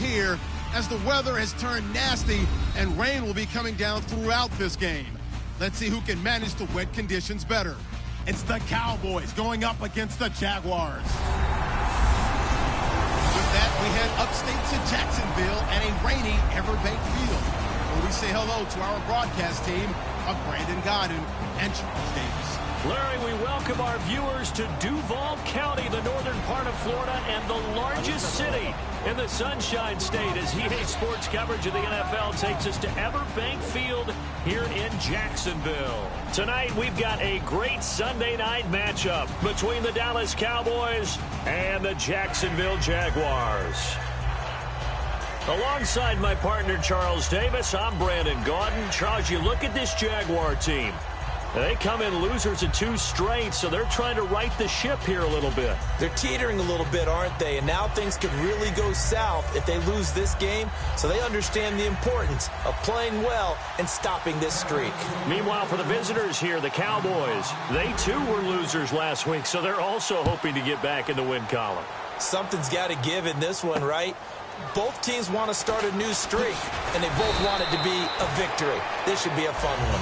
here as the weather has turned nasty and rain will be coming down throughout this game. Let's see who can manage the wet conditions better. It's the Cowboys going up against the Jaguars. With that, we head upstate to Jacksonville and a rainy Everbank Field, where we say hello to our broadcast team of Brandon Godden and Charles Davis. Larry, we welcome our viewers to Duval County, the northern part of Florida, and the largest city in the Sunshine State, as EA Sports coverage of the NFL takes us to Everbank Field here in Jacksonville. Tonight, we've got a great Sunday night matchup between the Dallas Cowboys and the Jacksonville Jaguars. Alongside my partner, Charles Davis, I'm Brandon Gaudin. Charles, you look at this Jaguar team. They come in losers of 2 straight, so they're trying to right the ship here a little bit. They're teetering a little bit, aren't they? And now things could really go south if they lose this game, so they understand the importance of playing well and stopping this streak. Meanwhile, for the visitors here, the Cowboys, they too were losers last week, so they're also hoping to get back in the win column. Something's got to give in this one, right? Both teams want to start a new streak, and they both want it to be a victory. This should be a fun one.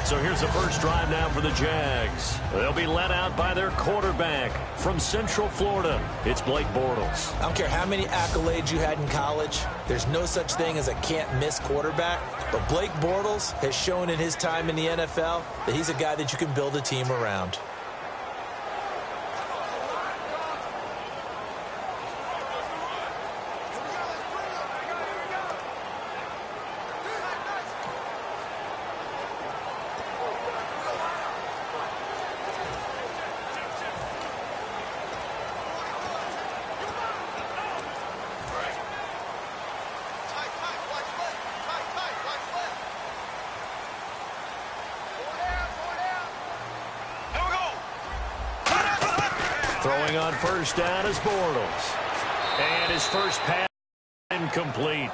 So here's the first drive now for the Jags. They'll be led out by their quarterback from Central Florida. It's Blake Bortles. I don't care how many accolades you had in college. There's no such thing as a can't-miss quarterback. But Blake Bortles has shown in his time in the NFL that he's a guy that you can build a team around. Throwing on first down is Bortles. And his first pass incomplete.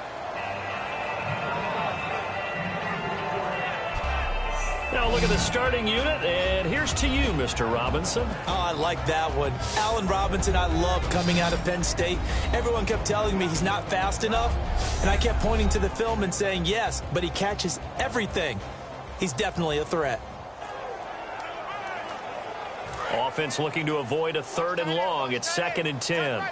Now look at the starting unit, and here's to you, Mr. Robinson. Oh, I like that one. Allen Robinson, I love coming out of Penn State. Everyone kept telling me he's not fast enough, and I kept pointing to the film and saying yes, but he catches everything. He's definitely a threat. Offense looking to avoid a 3rd and long. It's 2nd and 10.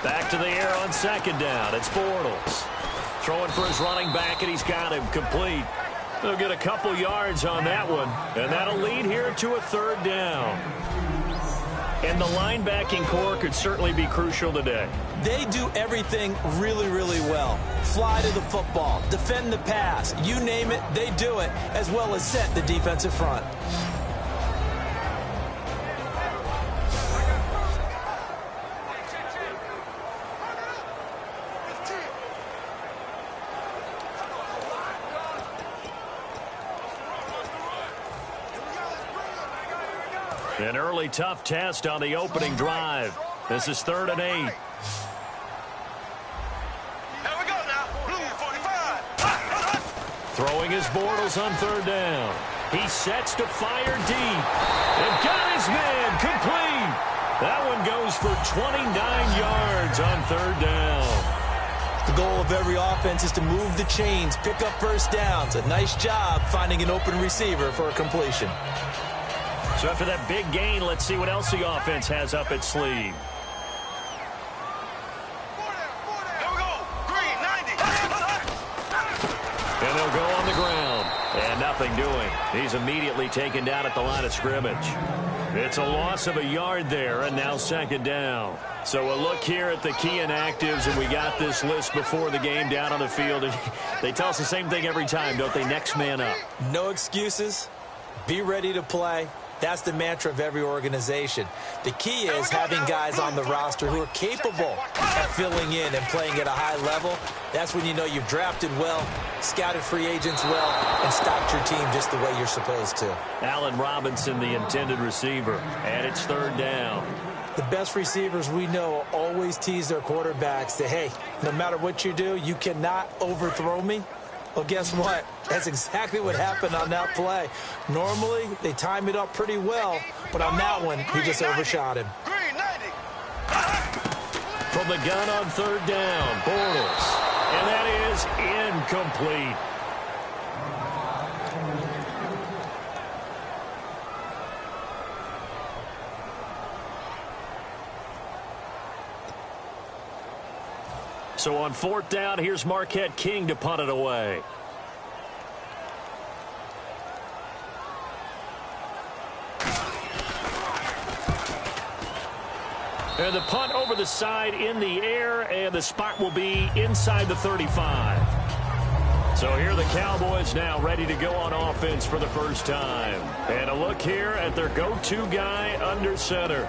Back to the air on 2nd down. It's Bortles. Throwing for his running back, and he's got him complete. They'll get a couple yards on that one, and that'll lead here to a 3rd down. And the linebacking core could certainly be crucial today. They do everything really, really well. Fly to the football, defend the pass, you name it, they do it, as well as set the defensive front. An early tough test on the opening drive. This is 3rd and 8. Here we go now. Blue 45. Throwing his Bortles on 3rd down. He sets to fire deep. And got his man complete. That one goes for 29 yards on 3rd down. The goal of every offense is to move the chains, pick up first downs. A nice job finding an open receiver for a completion. So after that big gain, let's see what else the offense has up its sleeve. Here we go. Green 90. And they'll go on the ground. And nothing doing. He's immediately taken down at the line of scrimmage. It's a loss of a yard there, and now 2nd down. So a look here at the key inactives, and we got this list before the game down on the field. And they tell us the same thing every time, don't they? Next man up. No excuses. Be ready to play. That's the mantra of every organization. The key is having guys on the roster who are capable of filling in and playing at a high level. That's when you know you've drafted well, scouted free agents well, and stocked your team just the way you're supposed to. Allen Robinson, the intended receiver, and it's 3rd down. The best receivers we know always tease their quarterbacks that, hey, no matter what you do, you cannot overthrow me. Well, guess what? That's exactly what happened on that play. Normally, they time it up pretty well, but on that one, he just overshot him. From the gun on third down, Bortles. And that is incomplete. So on fourth down, here's Marquette King to punt it away. And the punt over the side in the air, and the spot will be inside the 35. So here are the Cowboys now ready to go on offense for the first time. And a look here at their go-to guy under center.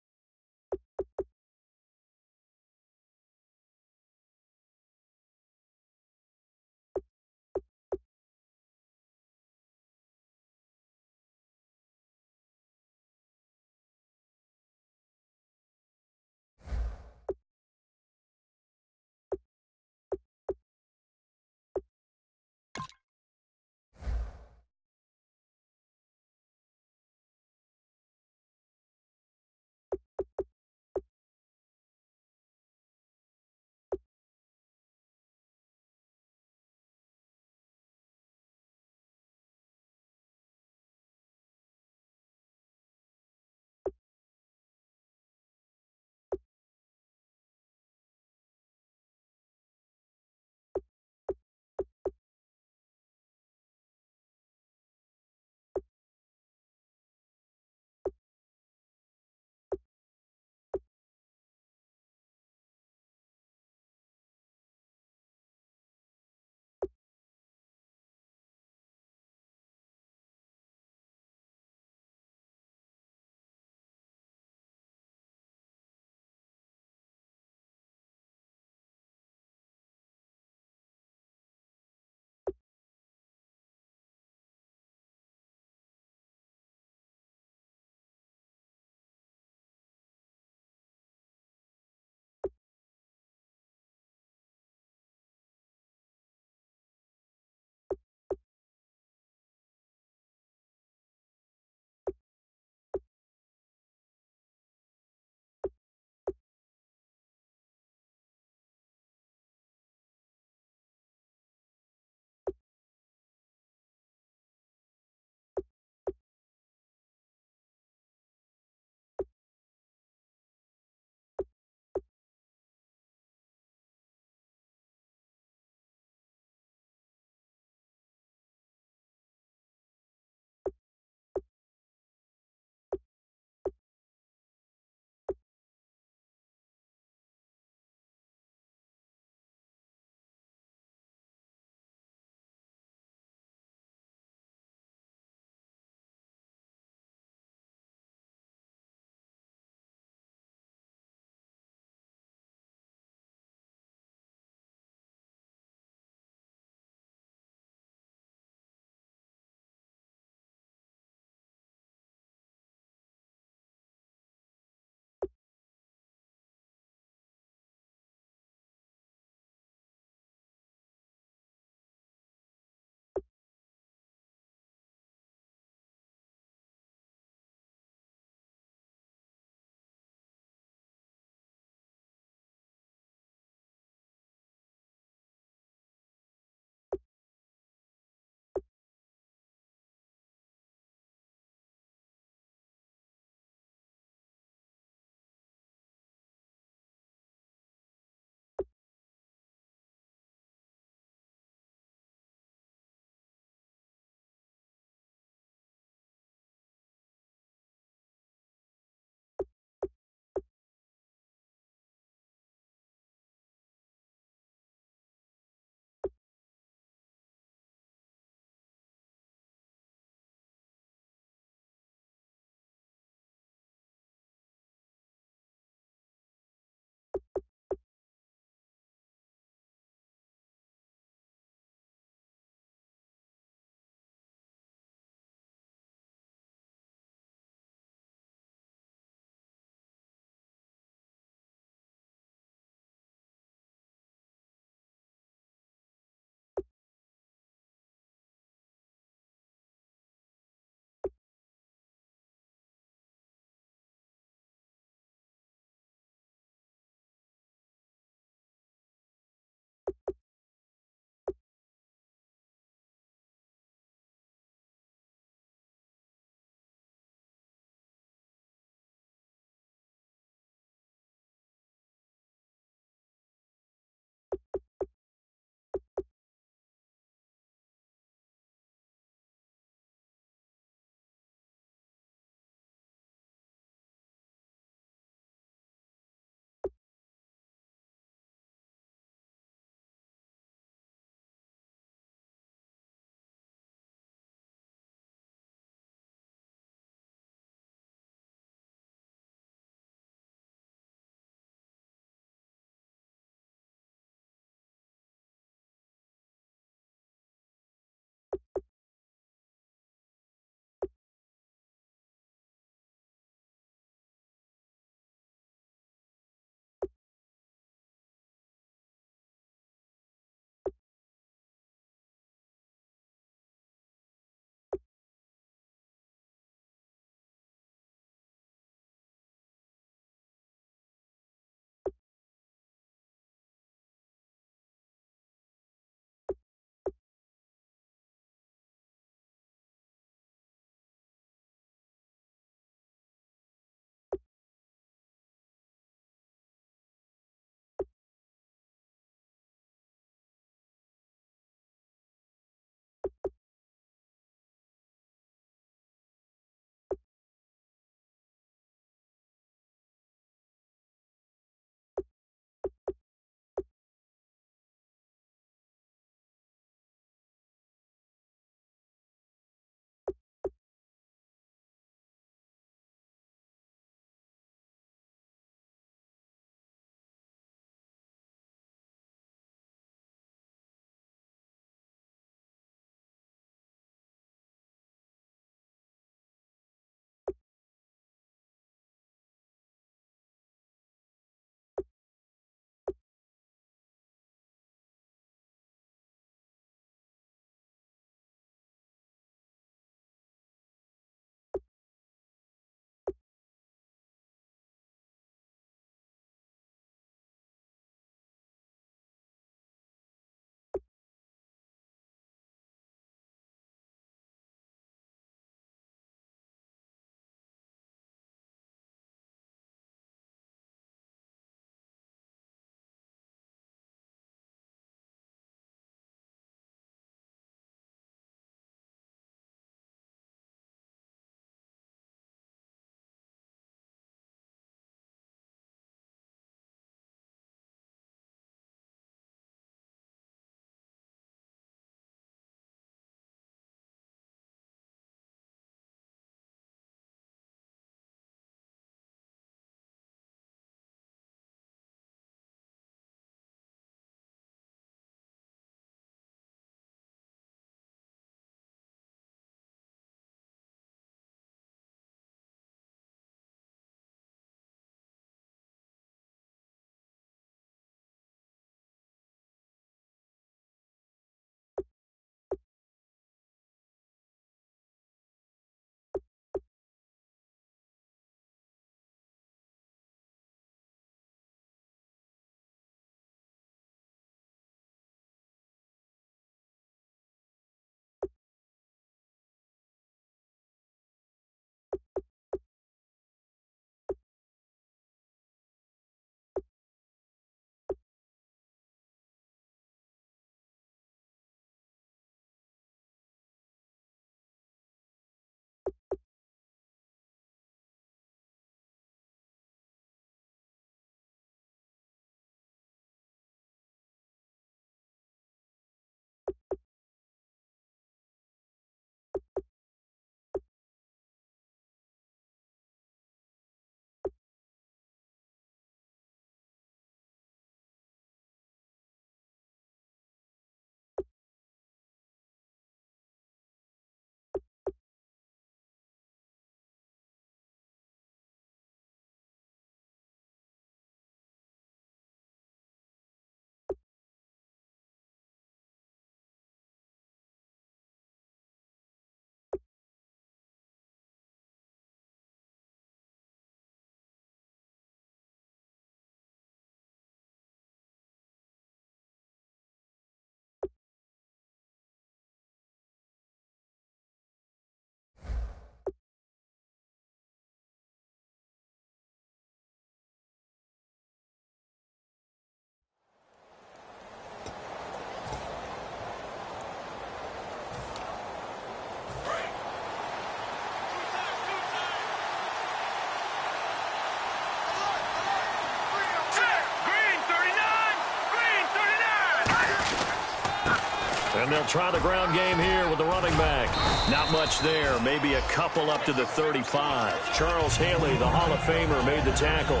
And they'll try the ground game here with the running back. Not much there. Maybe a couple up to the 35. Charles Haley, the Hall of Famer, made the tackle.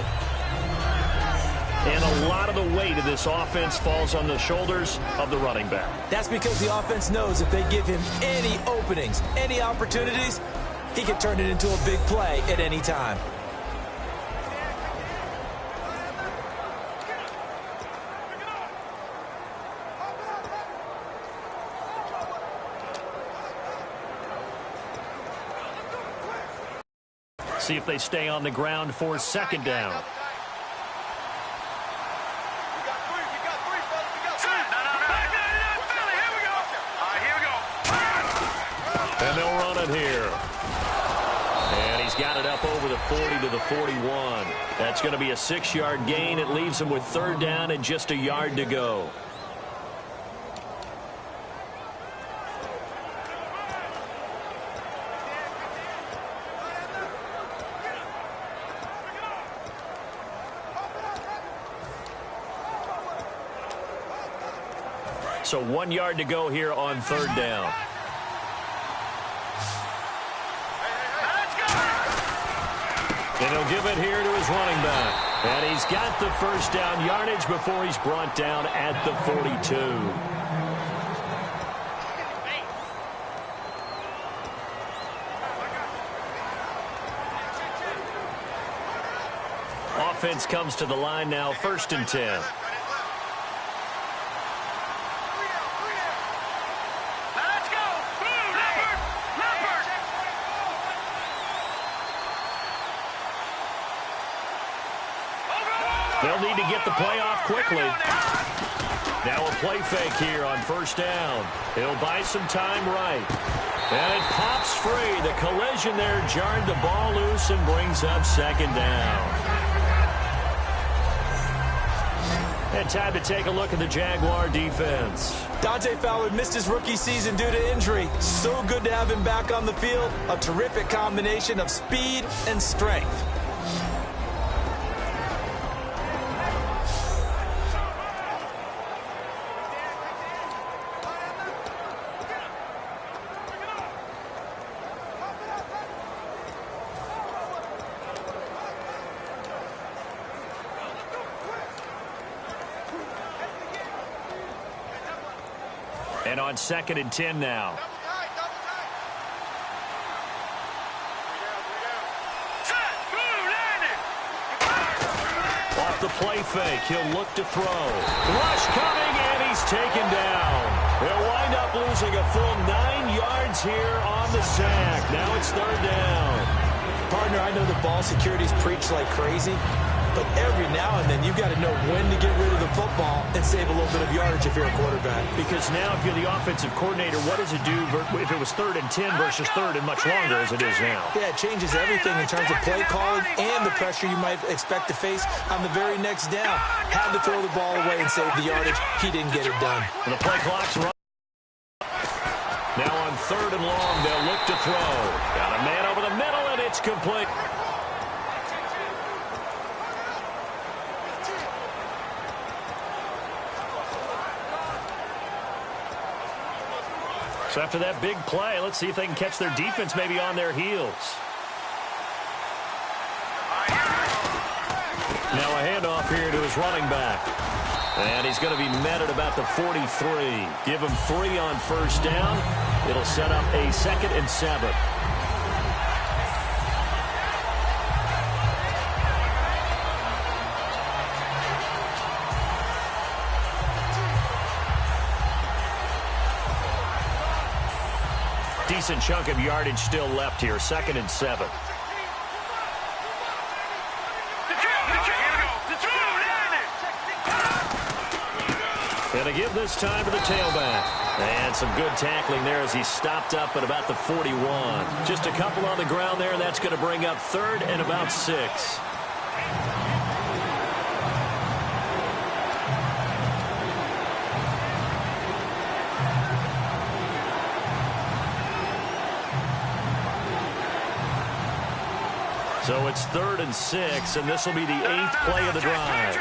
And a lot of the weight of this offense falls on the shoulders of the running back. That's because the offense knows if they give him any openings, any opportunities, he can turn it into a big play at any time. See if they stay on the ground for second down. And they'll run it here. And he's got it up over the 40 to the 41. That's going to be a 6-yard gain. It leaves him with third down and just a yard to go. So 1 yard to go here on third down. And he'll give it here to his running back. And he's got the first down yardage before he's brought down at the 42. Offense comes to the line now, 1st and 10. They'll need to get the play off quickly. Now a play fake here on 1st down. He'll buy some time right. And it pops free. The collision there jarred the ball loose and brings up 2nd down. And time to take a look at the Jaguar defense. Dante Fowler missed his rookie season due to injury. So good to have him back on the field. A terrific combination of speed and strength. And on 2nd and 10 now. Off the play fake, he'll look to throw. Rush coming, and he's taken down. They'll wind up losing a full 9 yards here on the sack. Now it's 3rd down. Partner, I know the ball security's preached like crazy, but every now and then you've got to know when to get rid of the football and save a little bit of yardage if you're a quarterback. Because now if you're the offensive coordinator, what does it do if it was 3rd and 10 versus 3rd and much longer as it is now? Yeah, it changes everything in terms of play calling and the pressure you might expect to face on the very next down. Had to throw the ball away and save the yardage. He didn't get it done. And the play clock's run. Now on 3rd and long, they'll look to throw. Got a man over the middle, and it's complete. So after that big play, let's see if they can catch their defense maybe on their heels. Now a handoff here to his running back. And he's going to be met at about the 43. Give him 3 on 1st down. It'll set up a 2nd and 7. Decent chunk of yardage still left here. 2nd and 7. And a give this time to the tailback. And some good tackling there as he stopped up at about the 41. Just a couple on the ground there. That's going to bring up 3rd and about 6. So it's 3rd and 6, and this will be the 8th play of the drive.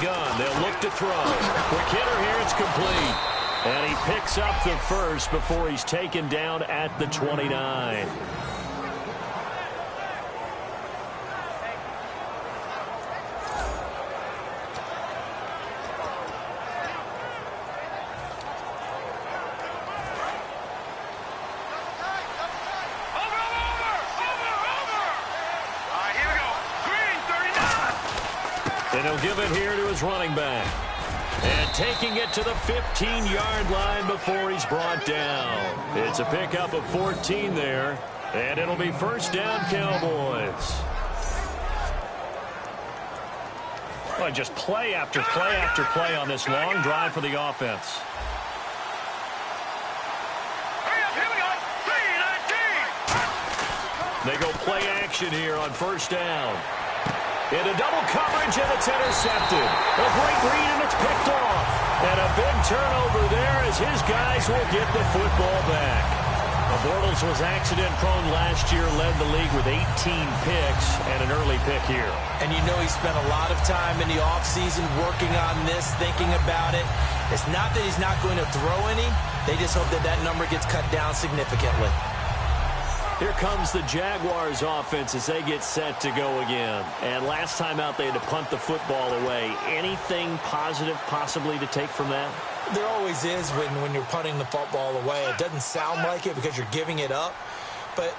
gun. They'll look to throw. Quick hitter here. It's complete. And he picks up the first before he's taken down at the 29. And he'll give it here to his running back. And taking it to the 15-yard line before he's brought down. It's a pickup of 14 there. And it'll be first down, Cowboys. Well, just play after play after play on this long drive for the offense. They go play action here on first down. Into double coverage, and it's intercepted. A great read, and it's picked off. And a big turnover there as his guys will get the football back. Bortles was accident-prone last year, led the league with 18 picks and an early pick here. And you know he spent a lot of time in the offseason working on this, thinking about it. It's not that he's not going to throw any. They just hope that that number gets cut down significantly. Here comes the Jaguars offense as they get set to go again. And last time out, they had to punt the football away. Anything positive possibly to take from that? There always is when you're punting the football away. It doesn't sound like it because you're giving it up, but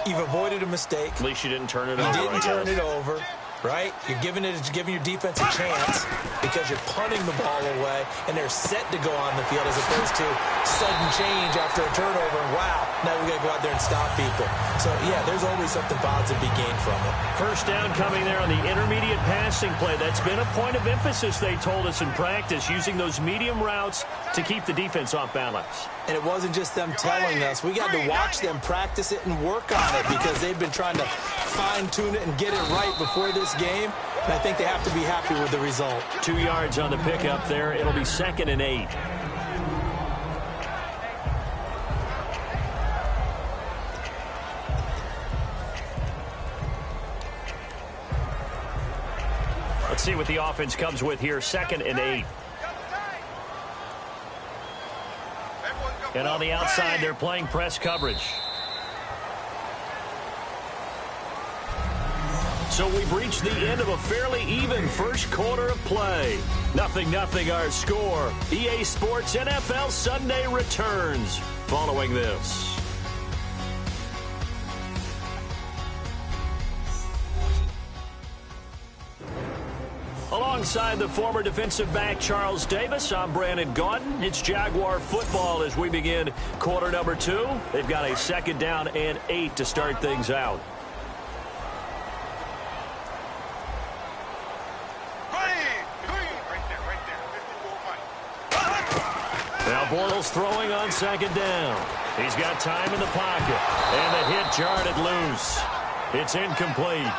you've avoided a mistake. At least you didn't turn it over. You didn't turn it over, right? You're giving your defense a chance because you're punting the ball away, and they're set to go on the field as opposed to sudden change after a turnover. And wow, now we got to go out there and stop people. So, yeah, there's always something positive to be gained from it. First down coming there on the intermediate passing play. That's been a point of emphasis, they told us in practice, using those medium routes to keep the defense off balance. And it wasn't just them telling us. We got to watch them practice it and work on it because they've been trying to fine-tune it and get it right before this game. And I think they have to be happy with the result. 2 yards on the pickup there. It'll be 2nd and 8. Let's see what the offense comes with here. 2nd and 8. And on the outside, they're playing press coverage. So we've reached the end of a fairly even first quarter of play. 0-0 our score. EA Sports NFL Sunday returns following this. Alongside the former defensive back Charles Davis, I'm Brandon Gaudin. It's Jaguar football as we begin quarter number 2. They've got a 2nd down and 8 to start things out. Now Bortles throwing on 2nd down. He's got time in the pocket. And the hit jarred it loose. It's incomplete.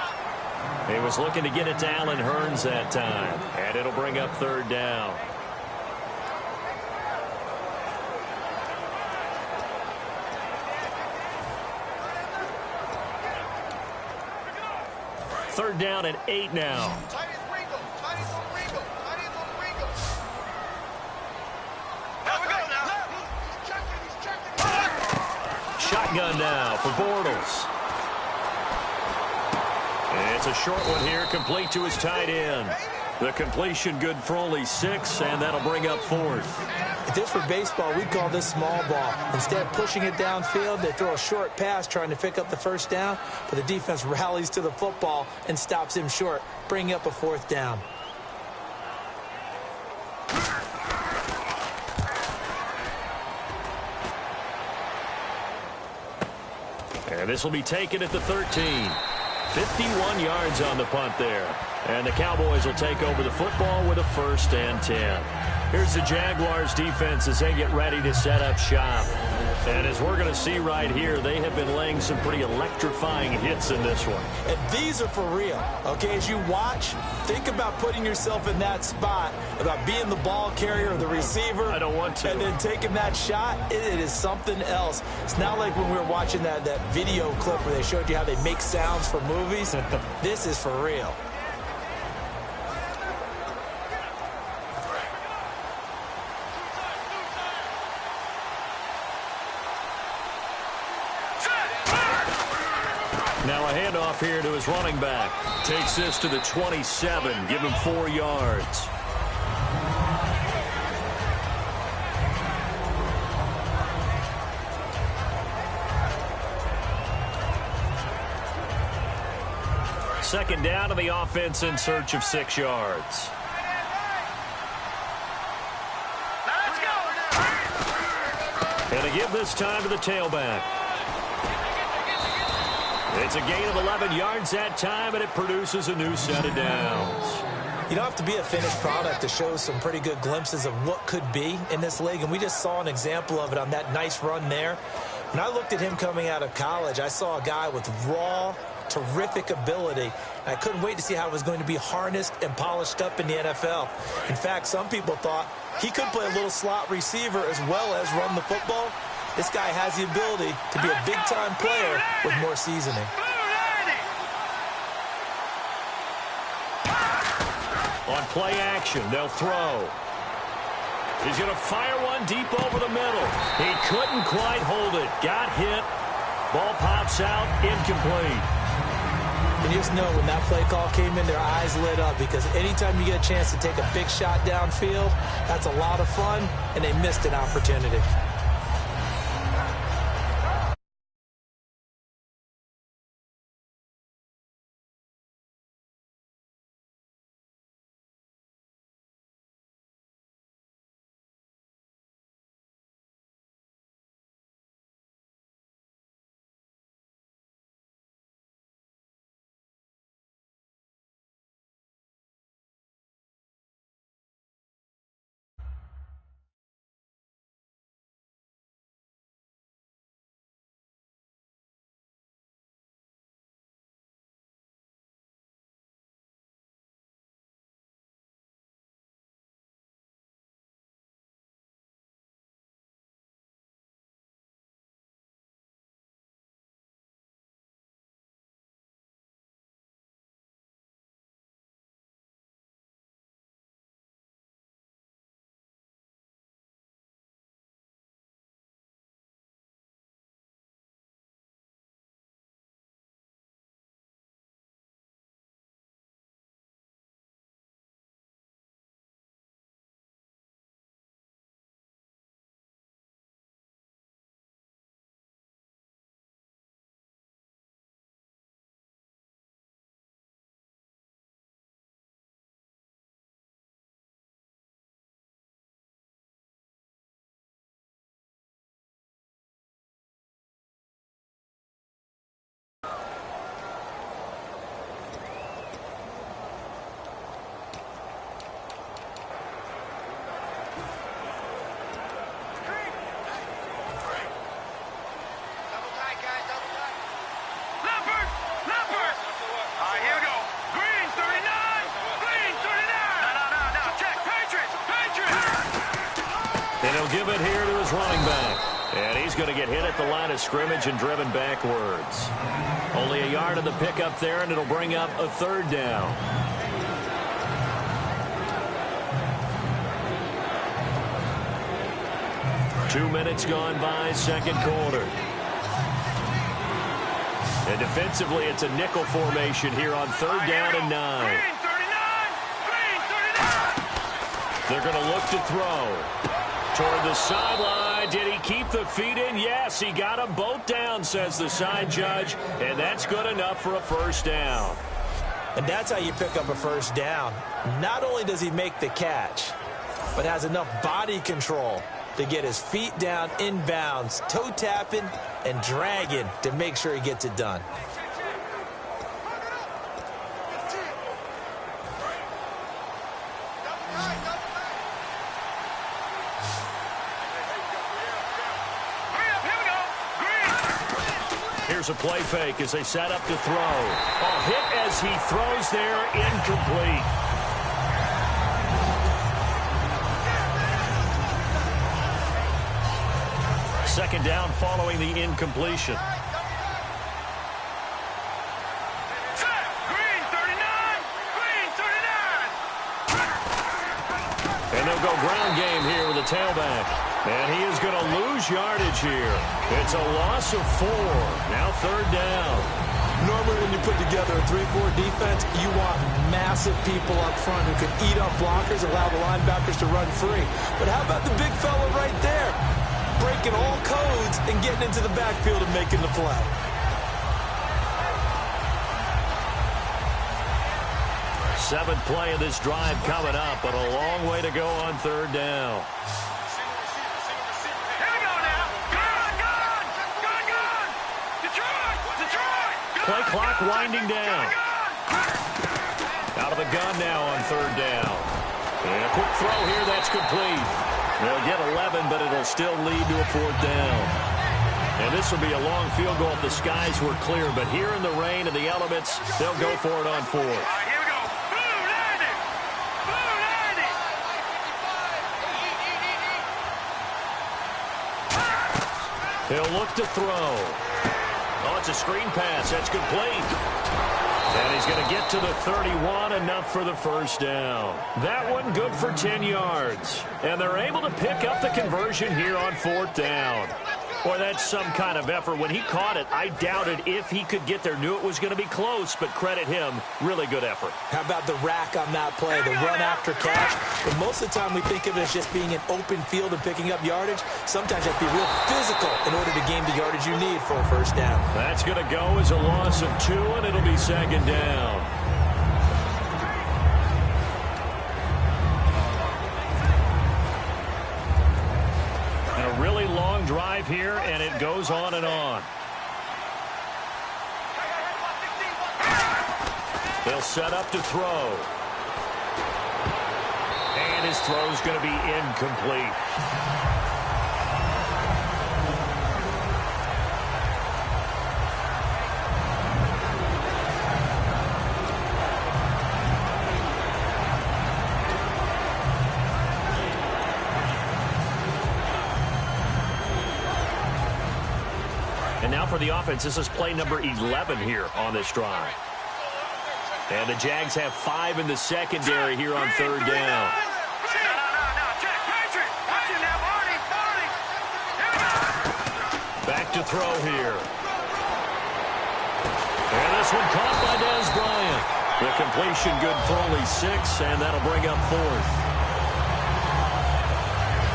He was looking to get it to Allen Hurns that time. And it'll bring up 3rd down. Third down and 8 now. Shotgun now for Bortles. And it's a short one here, complete to his tight end. The completion good for only 6, and that'll bring up 4th. If this were baseball, we'd call this small ball. Instead of pushing it downfield, they throw a short pass trying to pick up the 1st down, but the defense rallies to the football and stops him short, bringing up a 4th down. And this will be taken at the 13. 51 yards on the punt there. And the Cowboys will take over the football with a 1st and 10. Here's the Jaguars defense as they get ready to set up shop. And as we're going to see right here, they have been laying some pretty electrifying hits in this one. And these are for real. Okay, as you watch, think about putting yourself in that spot, about being the ball carrier or the receiver. I don't want to. And then taking that shot, it is something else. It's not like when we were watching that video clip where they showed you how they make sounds for movies. This is for real. Now a handoff here to his running back. Takes this to the 27. Give him 4 yards. Second down to the offense in search of 6 yards. Let's go. And they give this time to the tailback. It's a gain of 11 yards that time, and it produces a new set of downs. You don't have to be a finished product to show some pretty good glimpses of what could be in this league, and we just saw an example of it on that nice run there. When I looked at him coming out of college, I saw a guy with raw, terrific ability. I couldn't wait to see how it was going to be harnessed and polished up in the NFL. In fact, some people thought he could play a little slot receiver as well as run the football. This guy has the ability to be a big-time player with more seasoning. On play action, they'll throw. He's going to fire one deep over the middle. He couldn't quite hold it. Got hit. Ball pops out, incomplete. And you just know when that play call came in, their eyes lit up, because anytime you get a chance to take a big shot downfield, that's a lot of fun, and they missed an opportunity. And he'll give it here to his running back. And he's going to get hit at the line of scrimmage and driven backwards. Only a yard of the pickup there, and it'll bring up a 3rd down. Two minutes gone by, second quarter. And defensively, it's a nickel formation here on 3rd down and 9. They're going to look to throw. Toward the sideline. Did he keep the feet in? Yes, he got them both down, says the side judge. And that's good enough for a 1st down. And that's how you pick up a 1st down. Not only does he make the catch, but has enough body control to get his feet down inbounds, toe tapping and dragging to make sure he gets it done. Here's a play fake as they set up to throw. A hit as he throws there, incomplete. Second down following the incompletion. And they'll go ground game here with a tailback. And he is going to lose yardage here. It's a loss of 4. Now 3rd down. Normally when you put together a 3-4 defense, you want massive people up front who can eat up blockers, allow the linebackers to run free. But how about the big fella right there? Breaking all codes and getting into the backfield and making the play. Seventh play of this drive coming up, but a long way to go on third down. Play clock winding down. Out of the gun now on third down. And a quick throw here, that's complete. They'll get 11, but it'll still lead to a fourth down. And this will be a long field goal if the skies were clear, but here in the rain and the elements, they'll go for it on fourth. He'll look to throw. Oh, it's a screen pass. That's complete. And he's going to get to the 31, enough for the first down. That one good for 10 yards. And they're able to pick up the conversion here on fourth down. Boy, that's some kind of effort. When he caught it, I doubted if he could get there. Knew it was going to be close, but credit him. Really good effort. How about the rack on that play, the run after catch? But most of the time we think of it as just being an open field and picking up yardage. Sometimes you have to be real physical in order to gain the yardage you need for a first down. That's going to go as a loss of 2, and it'll be second down. Really long drive here, and it goes on and on. They'll set up to throw. And his throw's going to be incomplete. And now for the offense, this is play number 11 here on this drive. And the Jags have 5 in the secondary here on third down. Back to throw here. And this one caught by Dez Bryant. The completion good for only 6, and that'll bring up fourth.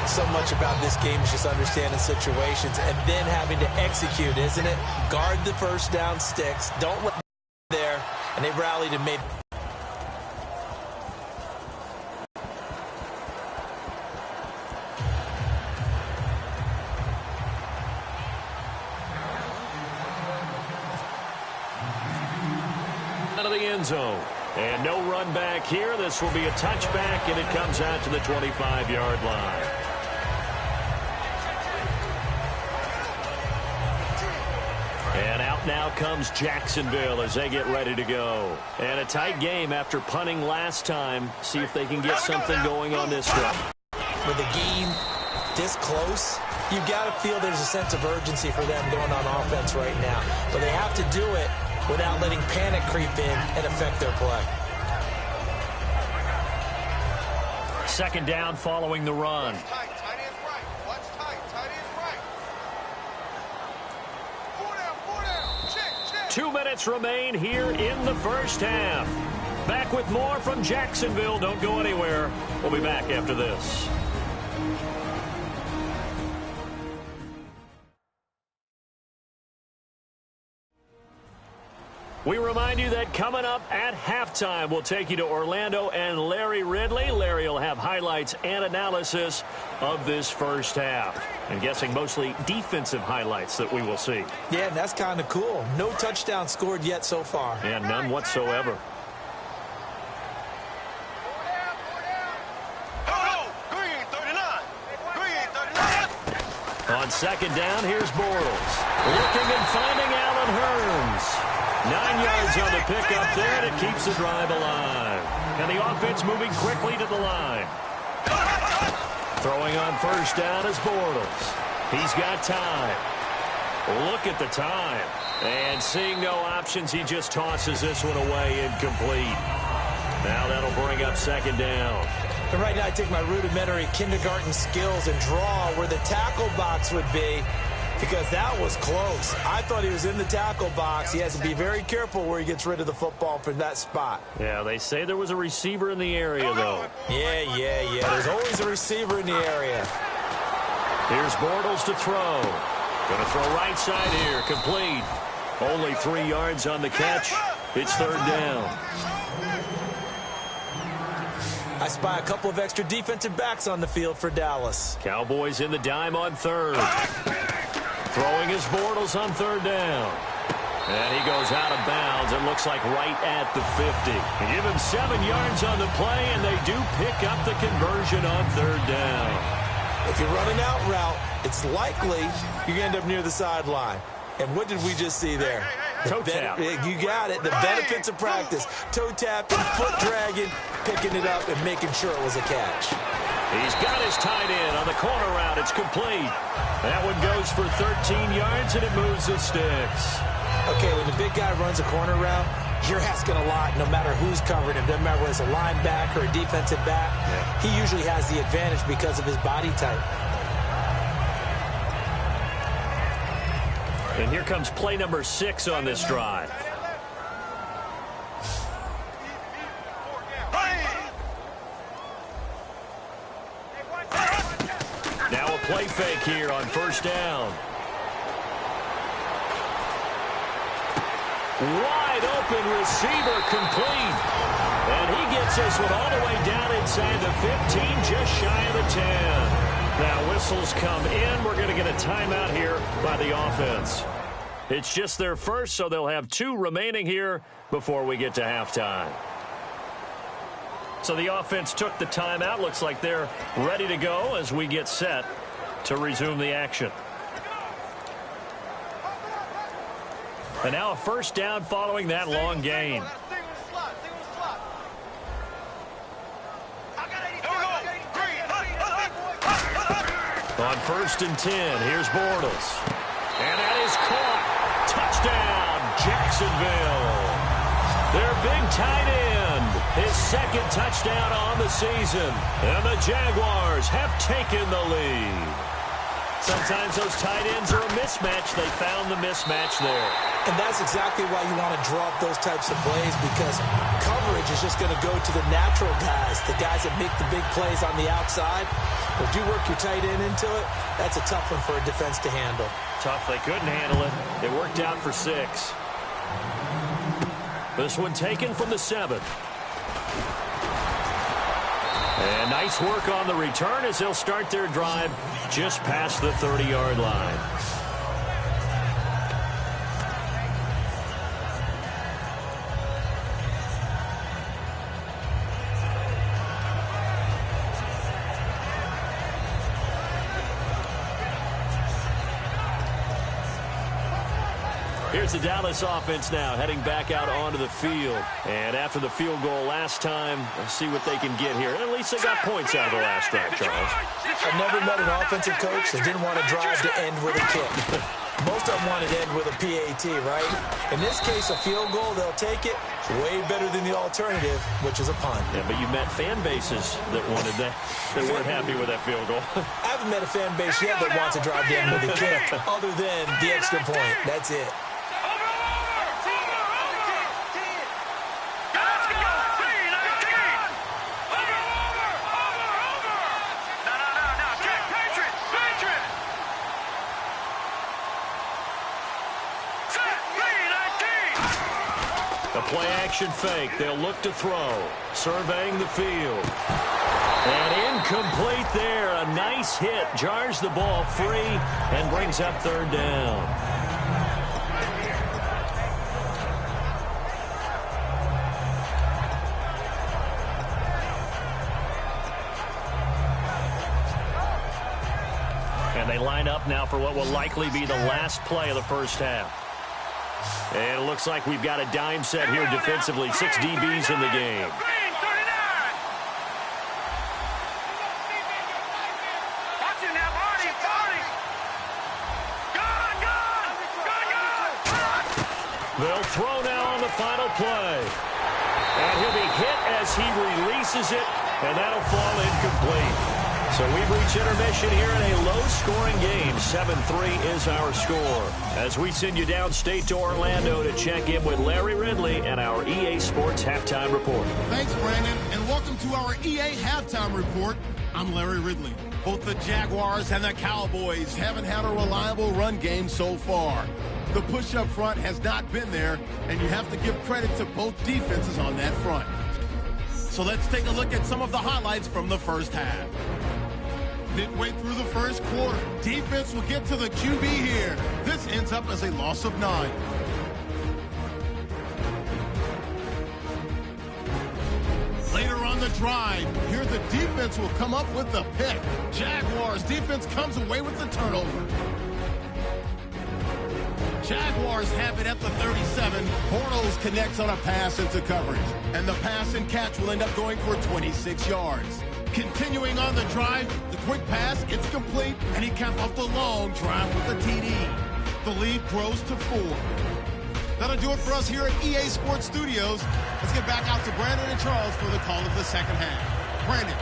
So much about this game is just understanding situations and then having to execute, isn't it? Guard the first down sticks. Don't let them there. And they rallied and made. Out of the end zone. And no run back here. This will be a touchback, and it comes out to the 25-yard line. And out now comes Jacksonville as they get ready to go. And a tight game after punting last time. See if they can get something going on this one. With a game this close, you've got to feel there's a sense of urgency for them going on offense right now. But they have to do it without letting panic creep in and affect their play. Second down following the run. 2 minutes remain here in the first half. Back with more from Jacksonville. Don't go anywhere. We'll be back after this. We remind you that coming up at halftime, we'll take you to Orlando and Larry Ridley. Larry will have highlights and analysis of this first half. I'm guessing mostly defensive highlights that we will see. Yeah, and that's kind of cool. No touchdown scored yet so far. And none whatsoever. On second down, here's Bortles. Looking and finding Allen Hurns. 9 yards on the pickup there, and it keeps the drive alive. And the offense moving quickly to the line. Throwing on first down is Bortles. He's got time. Look at the time. And seeing no options, he just tosses this one away incomplete. Now that'll bring up second down. And right now I take my rudimentary kindergarten skills and draw where the tackle box would be. Because that was close. I thought he was in the tackle box. He has to be very careful where he gets rid of the football from that spot. Yeah, they say there was a receiver in the area, though. Yeah. There's always a receiver in the area. Here's Bortles to throw. Going to throw right side here. Complete. Only 3 yards on the catch. It's third down. I spy a couple of extra defensive backs on the field for Dallas. Cowboys in the dime on third. Throwing his Bortles on third down. And he goes out of bounds. It looks like right at the 50. They give him 7 yards on the play, and they do pick up the conversion on third down. If you're running out route, it's likely you're going to end up near the sideline. And what did we just see there? Toe tap. You got it. The benefits of practice. Toe tapping, foot dragging, picking it up, and making sure it was a catch. He's got his tight end on the corner route. It's complete. That one goes for 13 yards, and it moves the sticks. Okay, when the big guy runs a corner route, you're asking a lot no matter who's covering him. Doesn't matter whether it's a linebacker or a defensive back. Yeah. He usually has the advantage because of his body type. And here comes play number 6 on this drive. Now a play fake here on first down. Wide open receiver complete. And he gets this one all the way down inside the 15, just shy of the 10. Now whistles come in. We're going to get a timeout here by the offense. It's just their first, so they'll have 2 remaining here before we get to halftime. So the offense took the timeout. Looks like they're ready to go as we get set to resume the action. And now a first down following that long gain. On first and 10, here's Bortles. And that is caught. Touchdown, Jacksonville. Their big tight end, his second touchdown on the season. And the Jaguars have taken the lead. Sometimes those tight ends are a mismatch. They found the mismatch there. And that's exactly why you want to draw up those types of plays, because coverage is just going to go to the natural guys, the guys that make the big plays on the outside. If you work your tight end into it, that's a tough one for a defense to handle. Tough. They couldn't handle it. It worked out for 6. This one taken from the 7. And nice work on the return as they'll start their drive just past the 30-yard line. Here's the Dallas offense now heading back out onto the field. And after the field goal last time, let's see what they can get here. At least they got points out of the last drive, Charles. I've never met an offensive coach that didn't want to drive to end with a kick. Most of them wanted to end with a PAT, right? In this case, a field goal, they'll take it. Way better than the alternative, which is a punt. Yeah, but you met fan bases that wanted that. They weren't happy with that field goal. I haven't met a fan base yet that wants to drive to end with a kick, other than the extra point. That's it. Play-action fake. They'll look to throw. Surveying the field. And incomplete there. A nice hit. Jars the ball free and brings up third down. And they line up now for what will likely be the last play of the first half. And it looks like we've got a dime set here defensively. 6 DBs in the game. They'll throw now on the final play. And he'll be hit as he releases it, and that'll fall incomplete. So we've reached intermission here in a low-scoring game. 7-3 is our score. As we send you downstate to Orlando to check in with Larry Ridley and our EA Sports Halftime Report. Thanks, Brandon, and welcome to our EA Halftime Report. I'm Larry Ridley. Both the Jaguars and the Cowboys haven't had a reliable run game so far. The push up front has not been there, and you have to give credit to both defenses on that front. So let's take a look at some of the highlights from the first half. Midway through the first quarter, defense will get to the QB here. This ends up as a loss of 9. Later on the drive, here the defense will come up with the pick. Jaguars defense comes away with the turnover. Jaguars have it at the 37. Bortles connects on a pass into coverage. And the pass and catch will end up going for 26 yards. Continuing on the drive, the quick pass, it's complete, and he capped off the long drive with the TD. The lead grows to 4. That'll do it for us here at EA Sports Studios. Let's get back out to Brandon and Charles for the call of the second half. Brandon.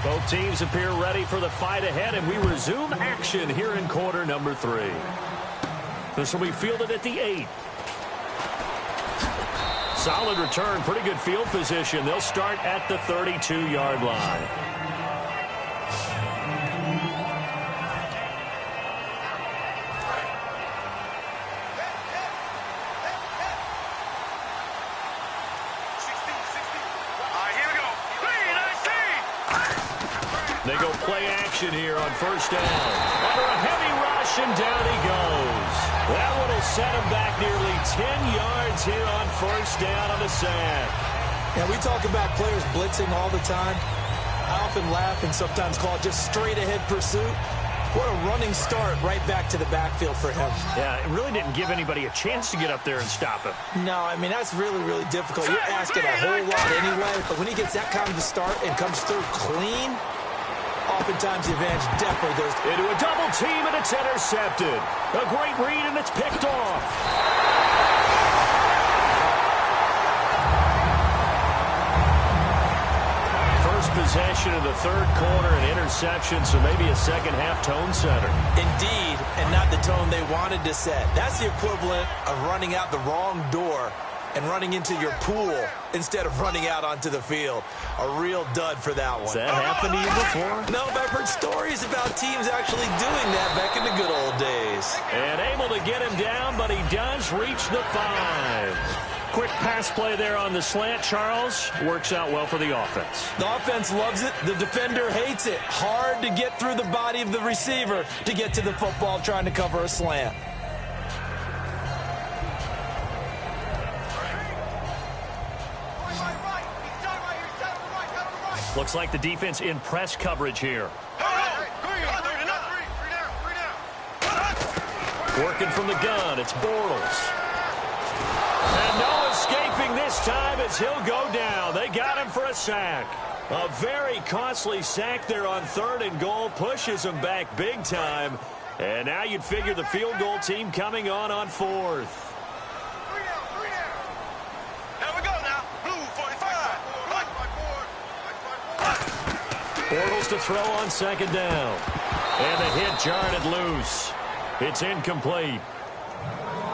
Both teams appear ready for the fight ahead, and we resume action here in quarter number 3. This will be fielded at the 8. Solid return, pretty good field position. They'll start at the 32-yard line. They go play action here on first down. Under a heavy rush, and down he goes. That one will set him back nearly 10 yards here on first down on the sack. Yeah, we talk about players blitzing all the time. I often laugh and sometimes call it just straight-ahead pursuit. What a running start right back to the backfield for him. Yeah, it really didn't give anybody a chance to get up there and stop him. No, I mean, that's really, really difficult. You're asking a whole lot anyway, but when he gets that kind of a start and comes through clean, oftentimes the advantage definitely goes into a double team, and it's intercepted. A great read, and it's picked off. First possession of the third quarter, an interception, so maybe a second-half tone setter. Indeed, and not the tone they wanted to set. That's the equivalent of running out the wrong door and running into your pool instead of running out onto the field. A real dud for that one. Has that happened to you before? No, but I've heard stories about teams actually doing that back in the good old days. And able to get him down, but he does reach the 5. Quick pass play there on the slant, Charles. Works out well for the offense. The offense loves it. The defender hates it. Hard to get through the body of the receiver to get to the football trying to cover a slant. Looks like the defense in press coverage here. Working from the gun, it's Bortles. And no escaping this time as he'll go down. They got him for a sack. A very costly sack there on 3rd and goal. Pushes him back big time. And now you'd figure the field goal team coming on 4th. Bortles to throw on second down. And the hit jarred it loose. It's incomplete.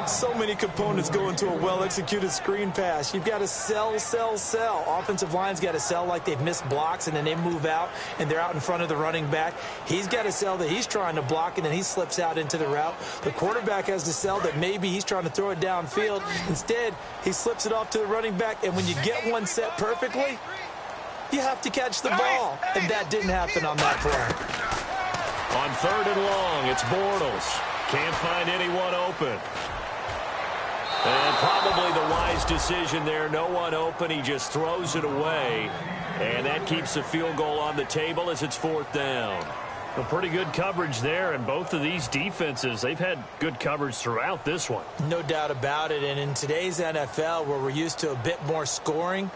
So many components go into a well-executed screen pass. You've got to sell, sell, sell. Offensive line's got to sell like they've missed blocks, and then they move out, and they're out in front of the running back. He's got to sell that he's trying to block, and then he slips out into the route. The quarterback has to sell that maybe he's trying to throw it downfield. Instead, he slips it off to the running back, and when you get one set perfectly, you have to catch the ball, and that didn't happen on that play. On 3rd and long, it's Bortles. Can't find anyone open. And probably the wise decision there. No one open. He just throws it away. And that keeps the field goal on the table as it's 4th down. Well, pretty good coverage there. And both of these defenses, they've had good coverage throughout this one. No doubt about it. And in today's NFL, where we're used to a bit more scoring,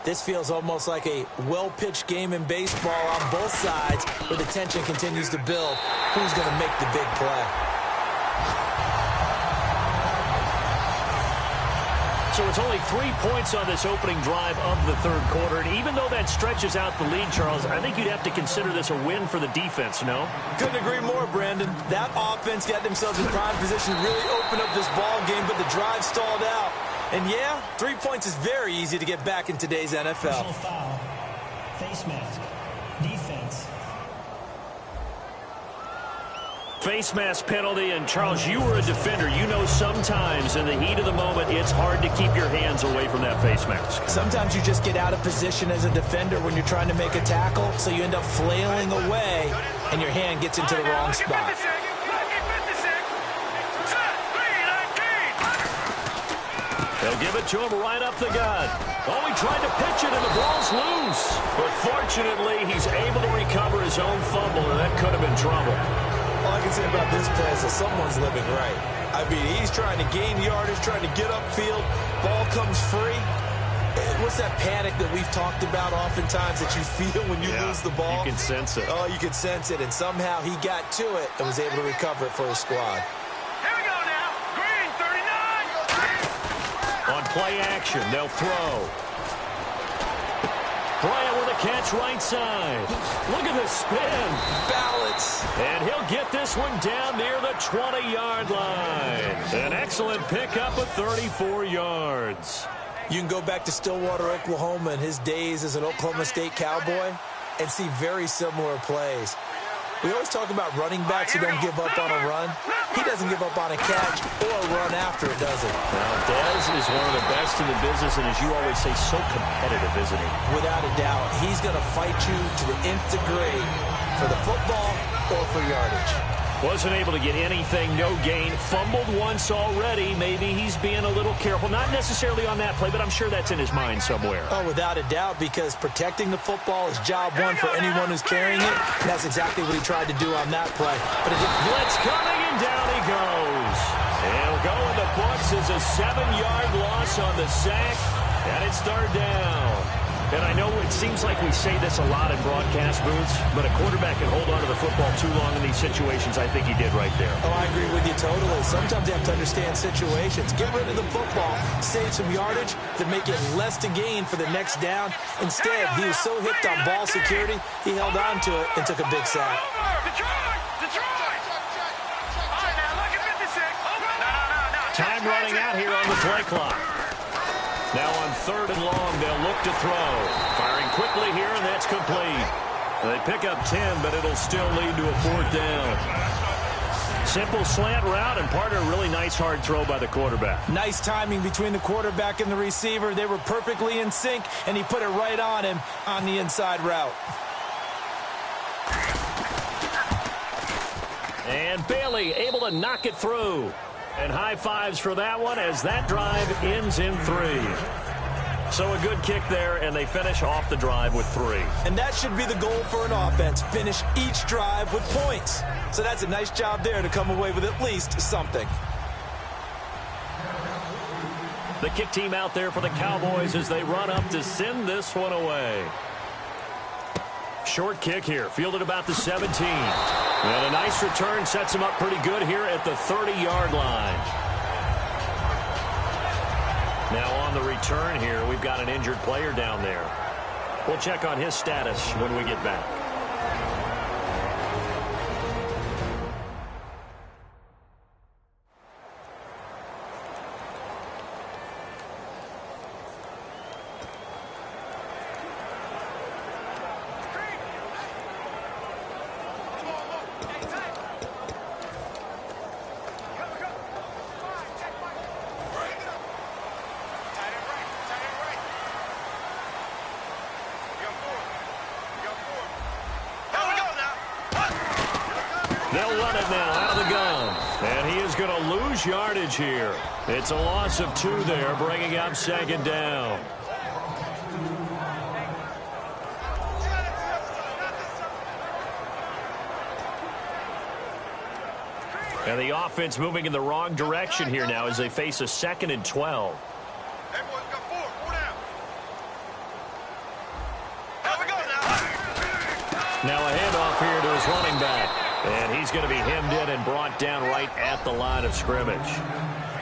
this feels almost like a well-pitched game in baseball on both sides where the tension continues to build. Who's going to make the big play? So it's only 3 points on this opening drive of the third quarter. And even though that stretches out the lead, Charles, I think you'd have to consider this a win for the defense, no? Couldn't agree more, Brandon. That offense got themselves in prime position to really open up this ball game, but the drive stalled out. And yeah, 3 points is very easy to get back in today's NFL. Foul. Face mask. Defense. Face mask penalty, and Charles, you were a defender. You know sometimes in the heat of the moment, it's hard to keep your hands away from that face mask. Sometimes you just get out of position as a defender when you're trying to make a tackle, so you end up flailing away, and your hand gets into the wrong spot. They'll give it to him right up the gut. Oh, he tried to pitch it, and the ball's loose. But fortunately, he's able to recover his own fumble, and that could have been trouble. All I can say about this play is that someone's living right. I mean, he's trying to gain yardage, trying to get upfield. Ball comes free. What's that panic that we've talked about oftentimes that you feel when you lose the ball? You can sense it. Oh, you can sense it, and somehow he got to it and was able to recover it for his squad. Here we go now. Green, 39. On play action, they'll throw. Bryant with a catch right side. Look at the spin. Balance. And he'll get this one down near the 20-yard line. An excellent pickup of 34 yards. You can go back to Stillwater, Oklahoma, in his days as an Oklahoma State Cowboy and see very similar plays. We always talk about running backs who don't give up on a run. He doesn't give up on a catch or a run after it, does he? Now, Dez is one of the best in the business, and as you always say, so competitive, isn't he? Without a doubt, he's going to fight you to the nth degree for the football or for yardage. Wasn't able to get anything, no gain. Fumbled once already. Maybe he's being a little careful. Not necessarily on that play, but I'm sure that's in his mind somewhere. Oh, without a doubt, because protecting the football is job one for anyone who's carrying it. And that's exactly what he tried to do on that play. But it didn't. Blitz coming, and down he goes. He'll go in the books as a 7-yard loss on the sack, and it's third down. And I know it seems like we say this a lot in broadcast booths, but a quarterback can hold on to the football too long in these situations. I think he did right there. Oh, I agree with you totally. Sometimes you have to understand situations. Get rid of the football, save some yardage, then make it less to gain for the next down. Instead, he was so hipped on ball security, he held on to it and took a big sack. Time running out here on the play clock. Now on 3rd and long, they'll look to throw. Firing quickly here, and that's complete. They pick up 10, but it'll still lead to a 4th down. Simple slant route, and part of a really nice hard throw by the quarterback. Nice timing between the quarterback and the receiver. They were perfectly in sync, and he put it right on him on the inside route. And Bailey able to knock it through. And high fives for that one as that drive ends in 3. So a good kick there, and they finish off the drive with 3. And that should be the goal for an offense, finish each drive with points. So that's a nice job there to come away with at least something. The kick team out there for the Cowboys as they run up to send this one away. Short kick here, fielded about the 17. And a nice return sets him up pretty good here at the 30-yard line. Now on the return here, we've got an injured player down there. We'll check on his status when we get back. They'll run it now out of the gun. And he is going to lose yardage here. It's a loss of 2 there, bringing up 2nd down. And the offense moving in the wrong direction here now as they face a 2nd and 12. Hey, boys, got 4 down. Here we go now. Now a handoff here to his running back. And he's going to be hemmed in and brought down right at the line of scrimmage.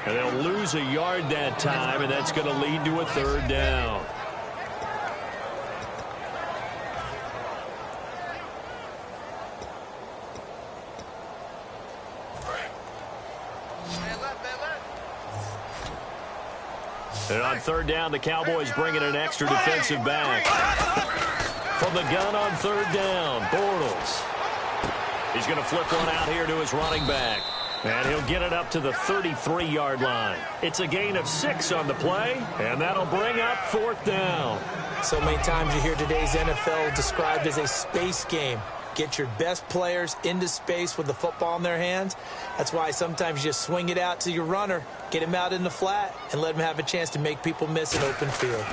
And they'll lose a yard that time, and that's going to lead to a third down. And on third down, the Cowboys bring in an extra defensive back. From the gun on third down, Bortles. He's going to flip one out here to his running back. And he'll get it up to the 33-yard line. It's a gain of 6 on the play, and that'll bring up fourth down. So many times you hear today's NFL described as a space game. Get your best players into space with the football in their hands. That's why sometimes you just swing it out to your runner, get him out in the flat, and let him have a chance to make people miss an open field.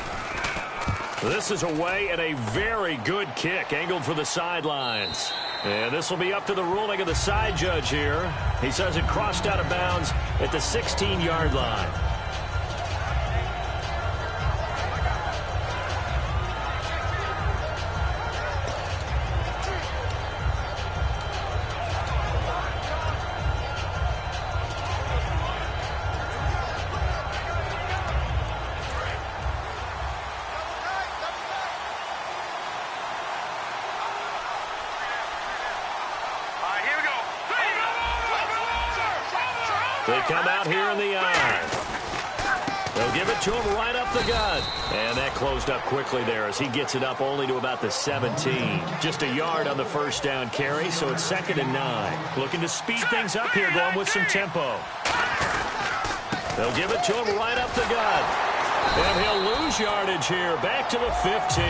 This is away and a very good kick, angled for the sidelines. And this will be up to the ruling of the side judge here. He says it crossed out of bounds at the 16-yard line. They come out here in the eye. They'll give it to him right up the gut. And that closed up quickly there as he gets it up only to about the 17. Just a yard on the first down carry, so it's 2nd and 9. Looking to speed things up here, going with some tempo. They'll give it to him right up the gut. And he'll lose yardage here, back to the 15.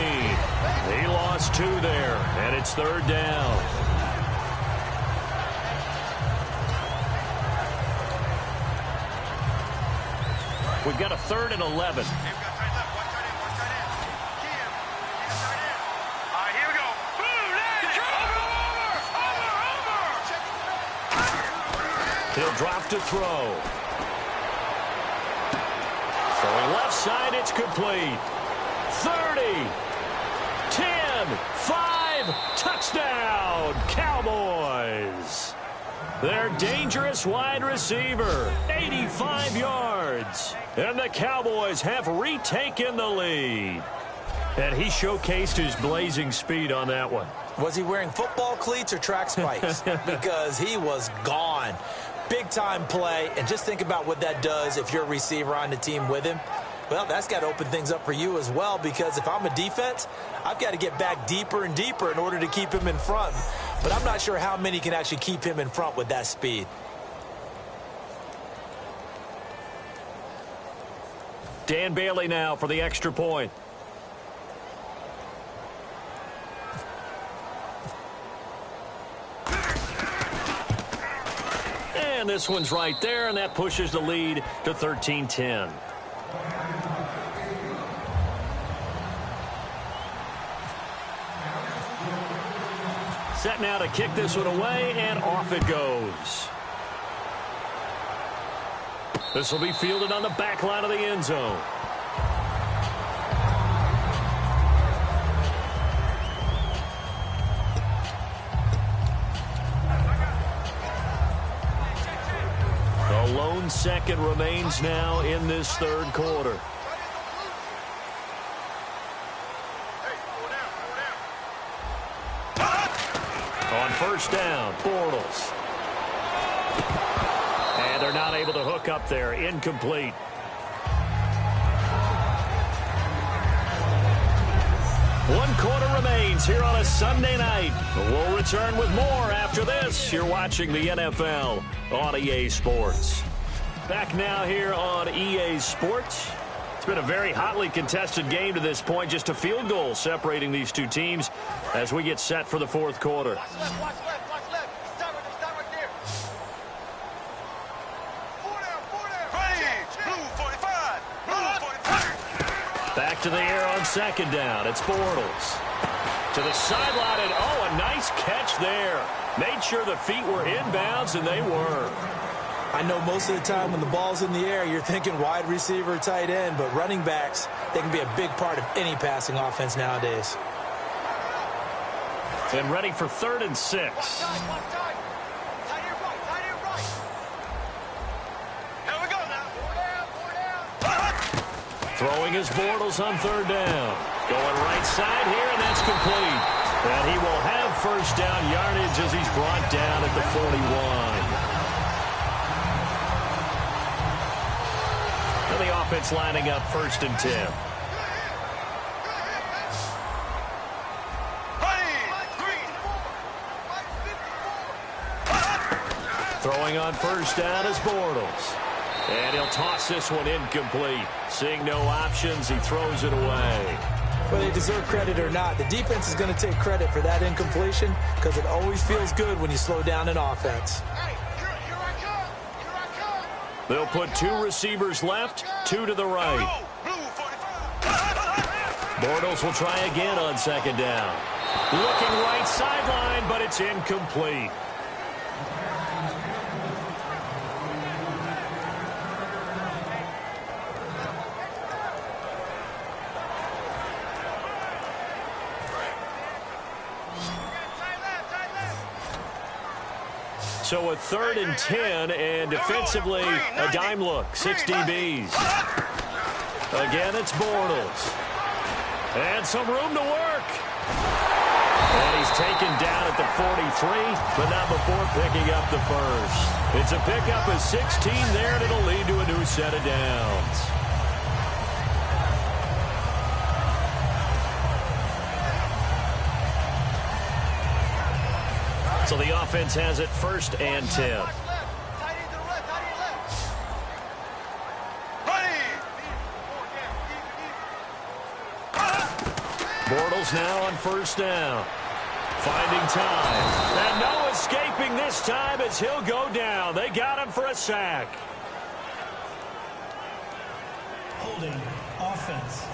He lost 2 there, and it's third down. We've got a 3rd and 11. He'll drop to throw. Throwing left side, it's complete. 30, 10, 5, touchdown, Cowboys. Their dangerous wide receiver, 85 yards. And the Cowboys have retaken the lead. And he showcased his blazing speed on that one. Was he wearing football cleats or track spikes? Because he was gone. Big-time play. And just think about what that does if you're a receiver on the team with him. Well, that's got to open things up for you as well, because if I'm a defense, I've got to get back deeper and deeper in order to keep him in front. But I'm not sure how many can actually keep him in front with that speed. Dan Bailey now for the extra point. And this one's right there, and that pushes the lead to 13-10. Set now to kick this one away, and off it goes. This will be fielded on the back line of the end zone. The lone second remains now in this third quarter. On first down, Bortles. And they're not able to hook up there. Incomplete. One quarter remains here on a Sunday night. We'll return with more after this. You're watching the NFL on EA Sports. Back now here on EA Sports. It's been a very hotly contested game to this point. Just a field goal separating these two teams as we get set for the fourth quarter. Watch left, watch left, watch left. Stop right there. Four down. Blue 45. Blue 45. Back to the air on second down. It's Bortles. To the sideline, and a nice catch there. Made sure the feet were inbounds, and they were. I know most of the time when the ball's in the air, you're thinking wide receiver, tight end, but running backs, they can be a big part of any passing offense nowadays. And ready for 3rd and 6. Tight end right. Here we go now. Throwing his Bortles on third down. Going right side here, and that's complete. And he will have first down yardage as he's brought down at the 41. And the offense lining up 1st and 10. Throwing on first down is Bortles. And he'll toss this one incomplete. Seeing no options, he throws it away. Whether they deserve credit or not, the defense is going to take credit for that incompletion because it always feels good when you slow down an offense. They'll put 2 receivers left, 2 to the right. Bortles will try again on 2nd down. Looking right sideline, but it's incomplete. So a 3rd and 10, and defensively, a dime look, 6 DBs. Again, it's Bortles. And some room to work. And he's taken down at the 43, but not before picking up the first. It's a pickup of 16 there, and it'll lead to a new set of downs. So the offense has it 1st and 10. Bortles now on 1st down. Finding time. And no escaping this time as he'll go down. They got him for a sack. Holding offense.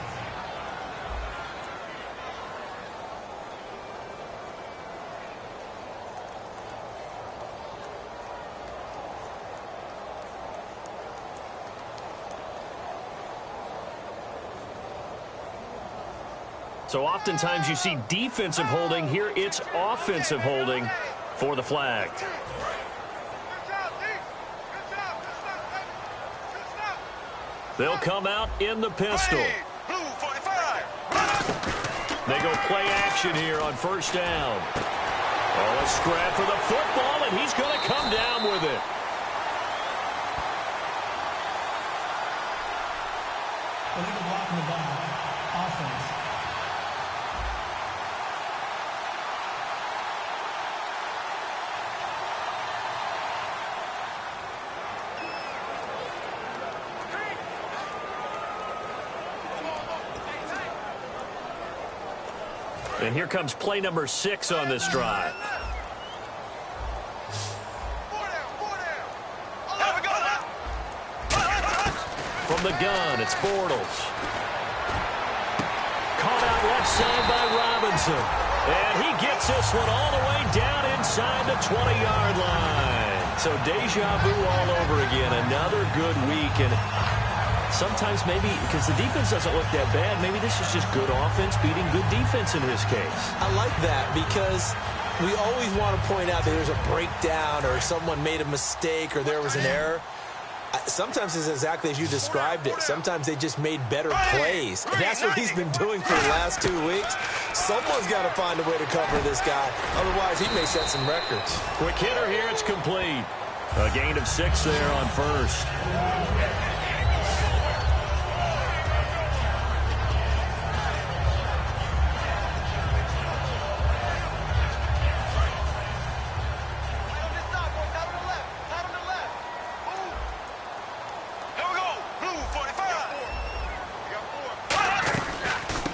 So oftentimes you see defensive holding. Here it's offensive holding for the flag. They'll come out in the pistol. They go play action here on 1st down. Oh, a scrap for the football, and he's going to come down with it. Illegal blocking the ball. Offense. And here comes play number 6 on this drive. From the gun, it's Bortles. Caught out left side by Robinson. And he gets this one all the way down inside the 20-yard line. So deja vu all over again. Another good week. And sometimes maybe, because the defense doesn't look that bad, maybe this is just good offense beating good defense in his case. I like that because we always want to point out that there's a breakdown or someone made a mistake or there was an error. Sometimes it's exactly as you described it. Sometimes they just made better plays. And that's what he's been doing for the last 2 weeks. Someone's got to find a way to cover this guy. Otherwise, he may set some records. Quick hitter here. It's complete. A gain of 6 there on 1st.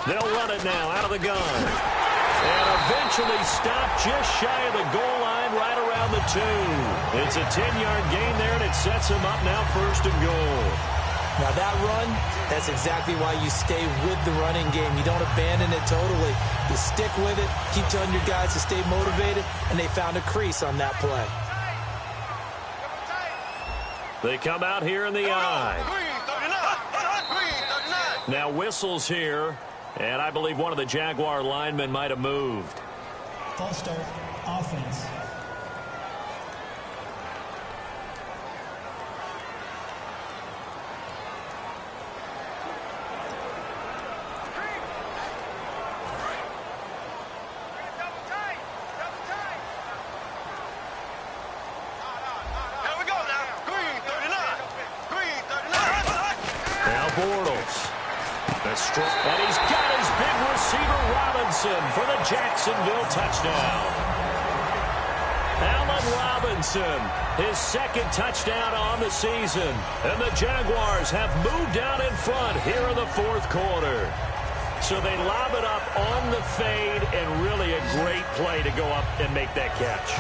They'll run it now out of the gun. And eventually stopped just shy of the goal line right around the 2. It's a 10-yard gain there, and it sets him up now 1st and goal. Now that run, that's exactly why you stay with the running game. You don't abandon it totally. You stick with it, keep telling your guys to stay motivated, and they found a crease on that play. They come out here in the I. Now whistles here. And I believe one of the Jaguar linemen might have moved. False start, offense. Bortles. And he's got his big receiver Robinson for the Jacksonville touchdown. Allen Robinson, his second touchdown on the season. And the Jaguars have moved out in front here in the fourth quarter. So they lob it up on the fade, and really a great play to go up and make that catch.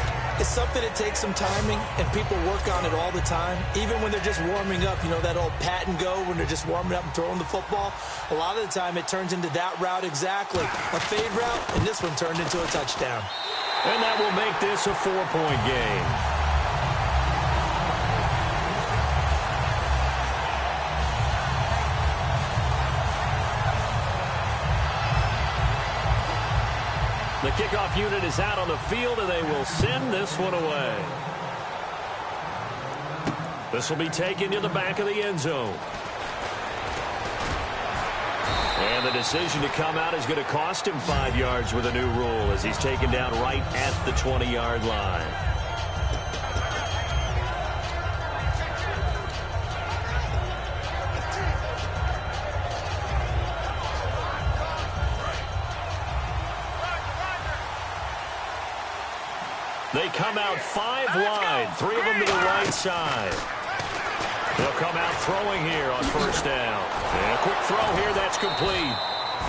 It's something that takes some timing, and people work on it all the time. Even when they're just warming up, you know, that old pat and go when they're just warming up and throwing the football. A lot of the time it turns into that route exactly. A fade route, and this one turned into a touchdown. And that will make this a 4-point game. The kickoff unit is out on the field, and they will send this one away. This will be taken to the back of the end zone. And the decision to come out is going to cost him 5 yards with a new rule as he's taken down right at the 20-yard line. They come out 5 wide, 3 of them to the right side. They'll come out throwing here on first down. And a quick throw here, that's complete.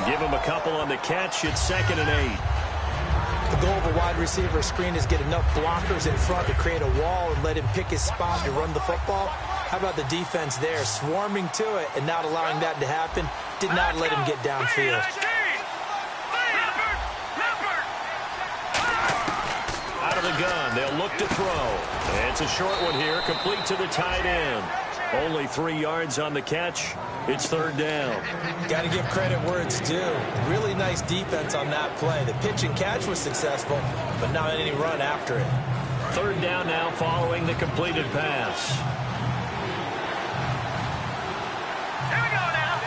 Give him a couple on the catch. It's 2nd and 8. The goal of a wide receiver screen is get enough blockers in front to create a wall and let him pick his spot to run the football. How about the defense there, swarming to it and not allowing that to happen? Did not let him get downfield. Out of the gun, they'll look to throw. And it's a short one here, complete to the tight end. Only 3 yards on the catch. It's 3rd down. Got to give credit where it's due. Really nice defense on that play. The pitch and catch was successful, but not any run after it. 3rd down now following the completed pass. Here we go now.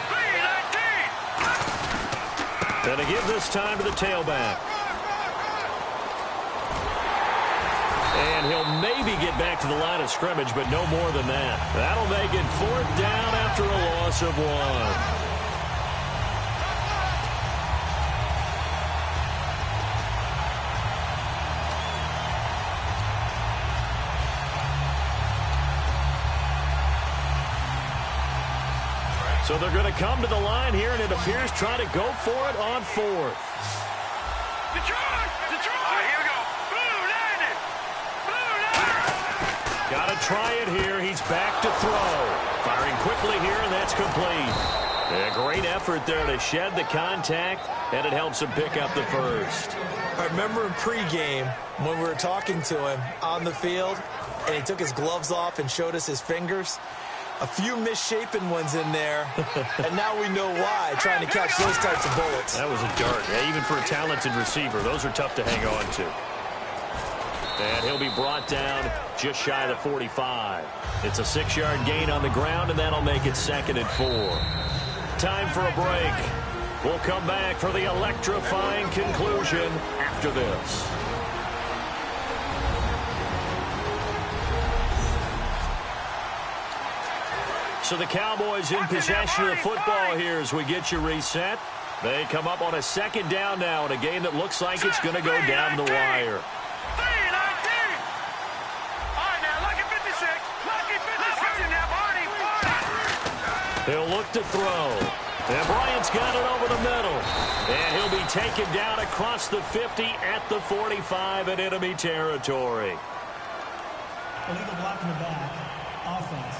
3-19. And to give this time to the tailback. And he'll maybe get back to the line of scrimmage, but no more than that. That'll make it 4th down after a loss of 1. So they're going to come to the line here, and it appears trying to go for it on 4th. Detroit! Detroit! All right, here we go. Got to try it here. He's back to throw. Firing quickly here, and that's complete. A great effort there to shed the contact, and it helps him pick up the first. I remember in pregame when we were talking to him on the field, and he took his gloves off and showed us his fingers. A few misshapen ones in there, and now we know why, trying to catch those types of bullets. That was a dart. Yeah, even for a talented receiver, those are tough to hang on to. And he'll be brought down just shy of the 45. It's a 6-yard gain on the ground, and that'll make it 2nd and 4. Time for a break. We'll come back for the electrifying conclusion after this. So the Cowboys in possession of the football here as we get you reset. They come up on a 2nd down now in a game that looks like it's going to go down the wire. He'll look to throw. And Bryant's got it over the middle. And he'll be taken down across the 50 at the 45 in enemy territory. Illegal block in the back. Offense.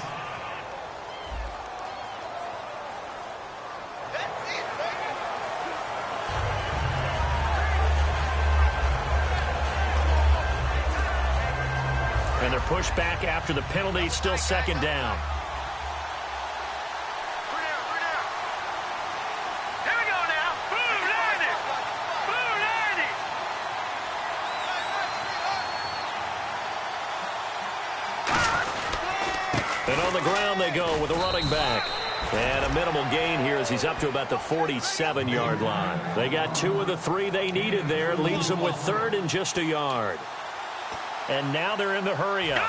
And they're pushed back after the penalty, still 2nd down. And on the ground they go with a running back. And a minimal gain here as he's up to about the 47-yard line. They got 2 of the 3 they needed there. Leaves them with 3rd and just a yard. And now they're in the hurry-up.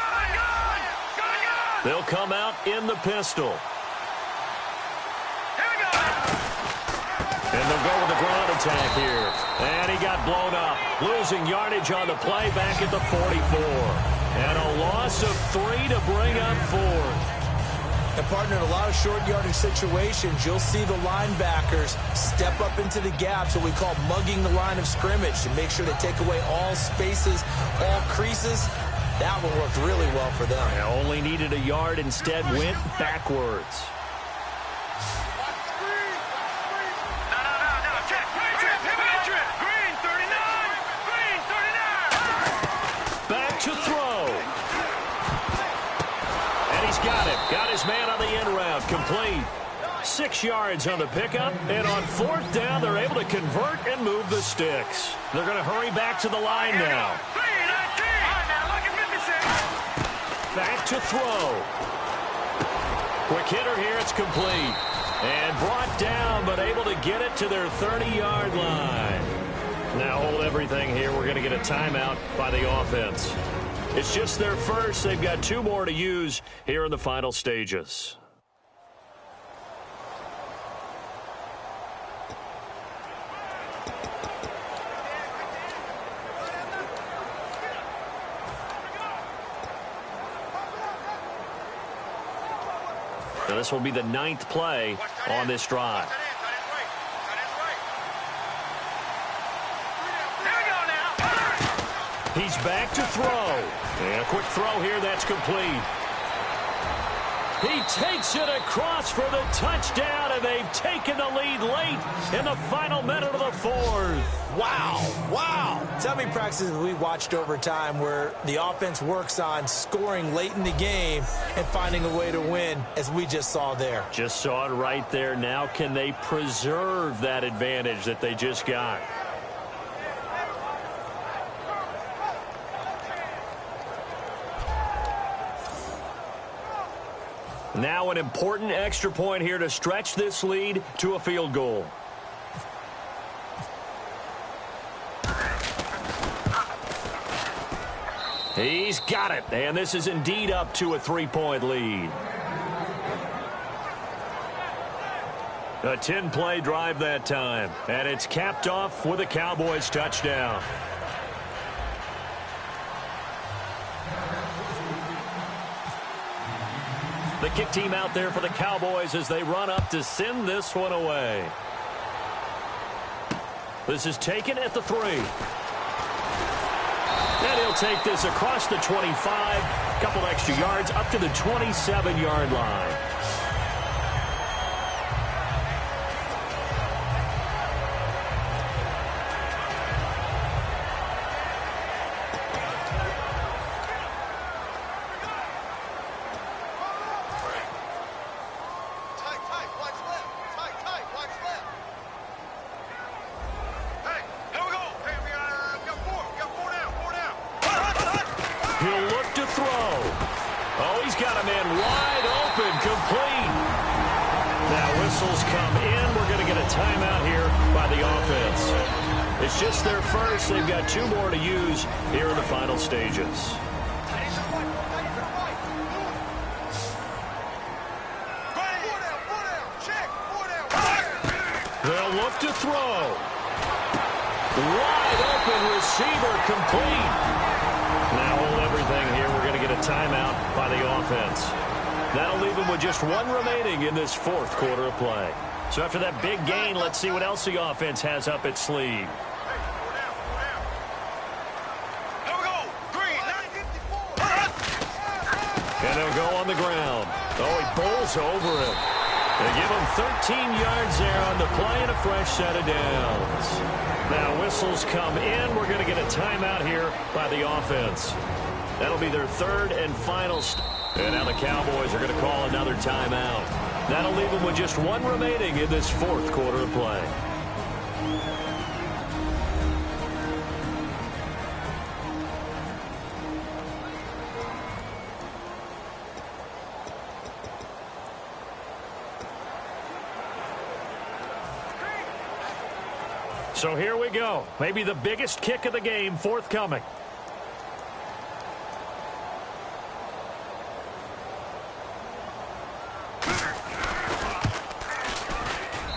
They'll come out in the pistol. And they'll go with the ground attack here. And he got blown up. Losing yardage on the play back at the 44. And a loss of 3 to bring up 4. And, partner, in a lot of short yardage situations, you'll see the linebackers step up into the gaps, what we call mugging the line of scrimmage, to make sure they take away all spaces, all creases. That one worked really well for them. They only needed a yard, instead went backwards. Back to throw. And he's got it. Got his man on the end route. Complete. 6 yards on the pickup. And on 4th down, they're able to convert and move the sticks. They're going to hurry back to the line now. Back to throw. Quick hitter here. It's complete. And brought down, but able to get it to their 30-yard line. Now hold everything here. We're going to get a timeout by the offense. It's just their first. They've got 2 more to use here in the final stages. Now this will be the 9th play on this drive. He's back to throw. And a quick throw here, that's complete. He takes it across for the touchdown, and they've taken the lead late in the final minute of the 4th. Wow. Wow. Tell me practices we watched over time where the offense works on scoring late in the game and finding a way to win, as we just saw there. Just saw it right there. Now can they preserve that advantage that they just got? Now an important extra point here to stretch this lead to a field goal. He's got it, and this is indeed up to a 3-point lead. A 10-play drive that time, and it's capped off with a Cowboys touchdown. The kick team out there for the Cowboys as they run up to send this one away. This is taken at the 3. And he'll take this across the 25. Couple extra yards up to the 27-yard line. He'll look to throw. Oh, he's got a man wide open, complete. Now whistles come in. We're going to get a timeout here by the offense. It's just their first. They've got 2 more to use here in the final stages. They'll look to throw. Wide open receiver, complete. Now hold everything here. We're going to get a timeout by the offense. That'll leave them with just 1 remaining in this 4th quarter of play. So after that big gain, let's see what else the offense has up its sleeve. And they'll go on the ground. Oh, he bowls over it. They give him 13 yards there on the play and a fresh set of downs. Now whistles come in. We're going to get a timeout here by the offense. That'll be their 3rd and final. And now the Cowboys are going to call another timeout. That'll leave them with just 1 remaining in this 4th quarter of play. So here we go. Maybe the biggest kick of the game forthcoming.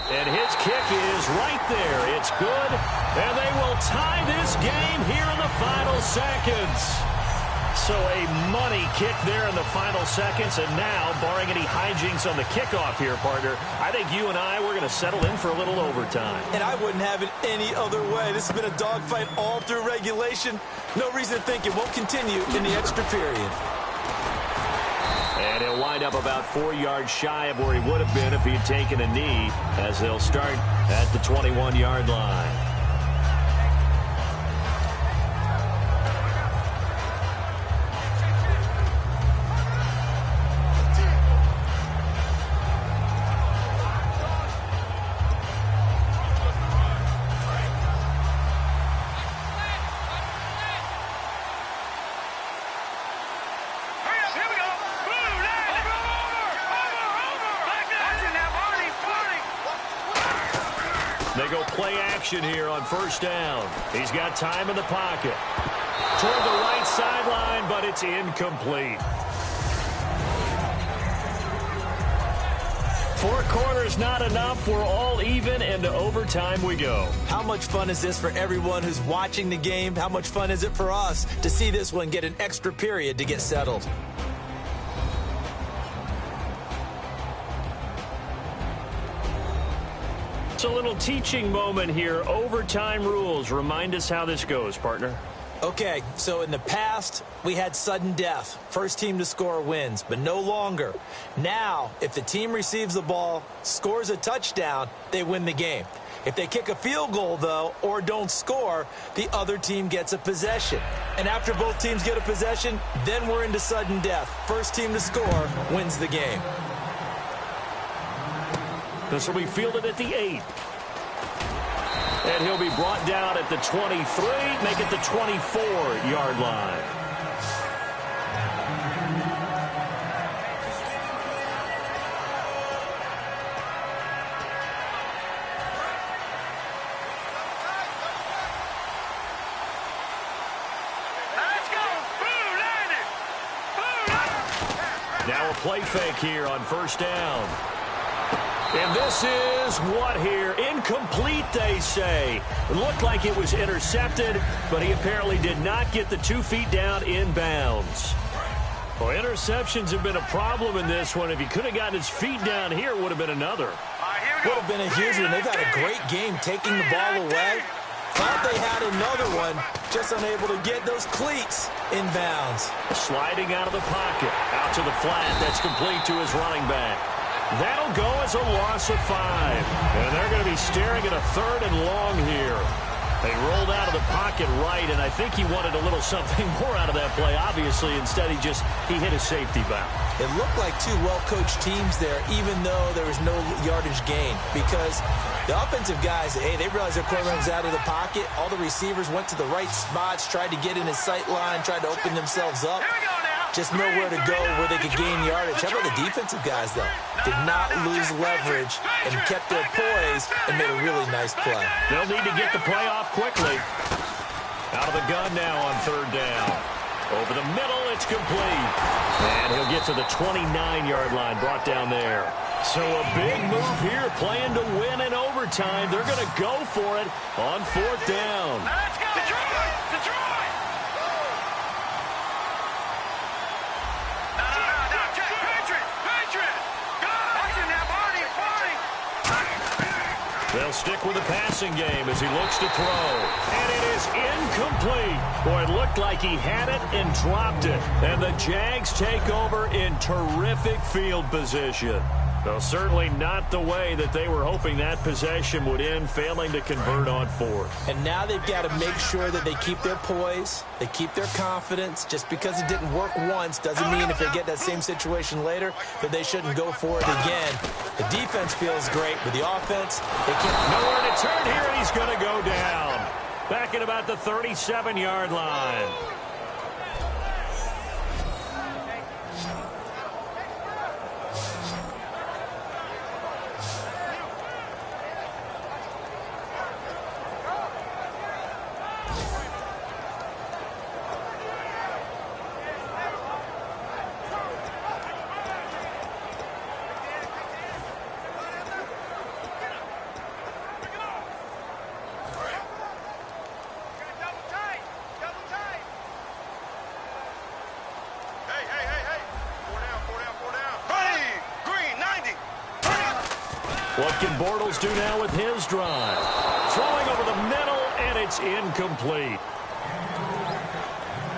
And his kick is right there. It's good, and they will tie this game here in the final seconds. So a money kick there in the final seconds, and now, barring any hijinks on the kickoff here, partner, I think you and I, we're going to settle in for a little overtime. And I wouldn't have it any other way. This has been a dogfight all through regulation. No reason to think it won't continue in the extra period. And he'll wind up about 4 yards shy of where he would have been if he had taken a knee, as they'll start at the 21-yard line. They go play action here on first down. He's got time in the pocket. Toward the right sideline, but it's incomplete. 4 quarters not enough. We're all even, and to overtime we go. How much fun is this for everyone who's watching the game? How much fun is it for us to see this one get an extra period to get settled? It's a little teaching moment here. Overtime rules. Remind us how this goes, partner. Okay, so in the past, we had sudden death. First team to score wins, but no longer. Now, if the team receives the ball, scores a touchdown, they win the game. If they kick a field goal, though, or don't score, the other team gets a possession. And after both teams get a possession, then we're into sudden death. First team to score wins the game. This will be fielded at the 8. And he'll be brought down at the 23, make it the 24-yard line. Let's go. Boo, landed. Boo, Now a play fake here on first down. And this is what here? Incomplete, they say. It looked like it was intercepted, but he apparently did not get the 2 feet down in bounds. Well, interceptions have been a problem in this one. If he could have gotten his feet down here, it would have been another. Would have been a huge one. They've had a great game taking the ball away. Thought they had another one, just unable to get those cleats in bounds. Sliding out of the pocket, out to the flat. That's complete to his running back. That'll go as a loss of 5. And they're going to be staring at a 3rd and long here. They rolled out of the pocket right, and I think he wanted a little something more out of that play. Obviously, instead he hit a safety valve. It looked like 2 well-coached teams there, even though there was no yardage gain. Because the offensive guys, hey, they realized their quarterback was out of the pocket. All the receivers went to the right spots, tried to get in his sight line, tried to open themselves up. Just nowhere to go where they could gain yardage. How about the defensive guys, though? Did not lose leverage and kept their poise and made a really nice play. They'll need to get the play off quickly. Out of the gun now on 3rd down. Over the middle, it's complete. And he'll get to the 29-yard line, brought down there. So a big move here, playing to win in overtime. They're going to go for it on 4th down. Let's go. Detroit. Detroit. They'll stick with the passing game as he looks to throw. And it is incomplete. Boy, it looked like he had it and dropped it. And the Jags take over in terrific field position. Though certainly not the way that they were hoping that possession would end, failing to convert on 4th. And now they've got to make sure that they keep their poise, they keep their confidence. Just because it didn't work once doesn't mean if they get that same situation later that they shouldn't go for it again. The defense feels great, but the offense, they can't. Nowhere to turn here, and he's going to go down. Back at about the 37-yard line. What can Bortles do now with his drive? Throwing over the middle, and it's incomplete.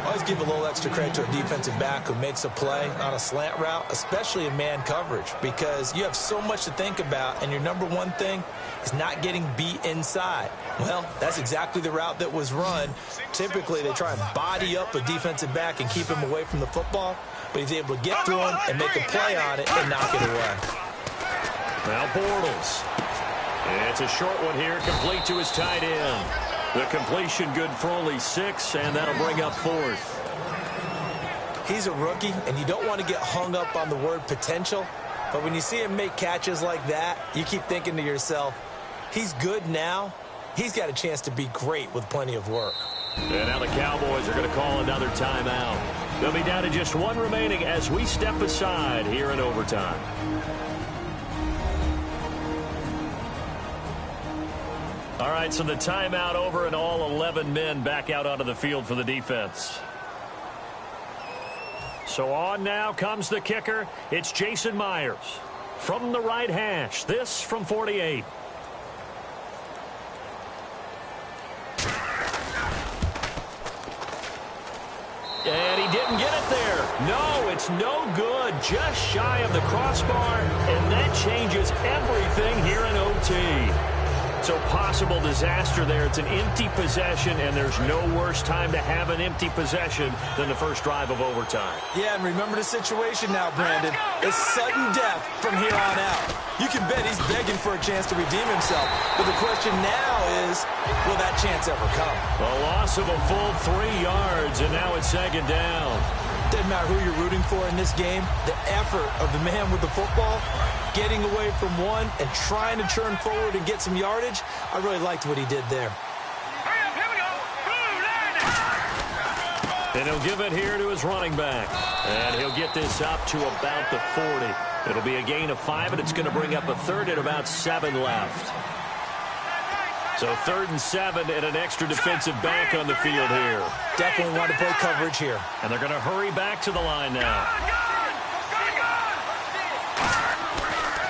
Always give a little extra credit to a defensive back who makes a play on a slant route, especially in man coverage, because you have so much to think about, and your number one thing is not getting beat inside. Well, that's exactly the route that was run. Typically, they try and body up a defensive back and keep him away from the football, but he's able to get through him and make a play on it and knock it away. Now Bortles. It's a short one here, complete to his tight end. The completion good for only 6, and that'll bring up 4th. He's a rookie, and you don't want to get hung up on the word potential, but when you see him make catches like that, you keep thinking to yourself, he's good now. He's got a chance to be great with plenty of work. And now the Cowboys are going to call another timeout. They'll be down to just 1 remaining as we step aside here in overtime. All right, so the timeout over and all 11 men back out onto the field for the defense. So on now comes the kicker. It's Jason Myers from the right hash. This from 48. And he didn't get it there. No, it's no good. Just shy of the crossbar, and that changes everything here in OT. So possible disaster there. It's an empty possession, and there's no worse time to have an empty possession than the first drive of overtime. Yeah, and remember the situation now, Brandon. It's sudden death from here on out. You can bet he's begging for a chance to redeem himself. But the question now is, will that chance ever come? A loss of a full 3 yards, and now it's 2nd down. Doesn't matter who you're rooting for in this game. The effort of the man with the football, getting away from one and trying to turn forward and get some yardage, I really liked what he did there. And he'll give it here to his running back. And he'll get this up to about the 40. It'll be a gain of 5, and it's going to bring up a 3rd at about 7 left. So 3rd and 7 and an extra defensive back on the field here. Definitely want to play coverage here. And they're going to hurry back to the line now.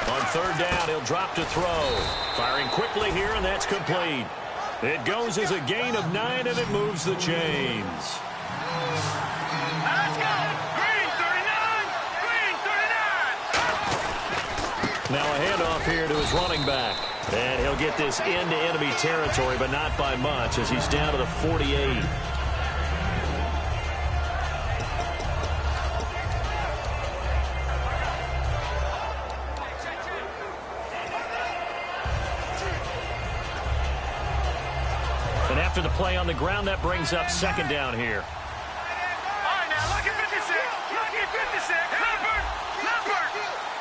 On 3rd down, he'll drop to throw. Firing quickly here, and that's complete. It goes as a gain of 9, and it moves the chains. Let's go! Green 39! Green 39! Now a handoff here to his running back. And he'll get this into enemy territory, but not by much, as he's down to the 48. And after the play on the ground, that brings up 2nd down here. All right, now, lucky 56. Lucky 56. Leopard! Leopard!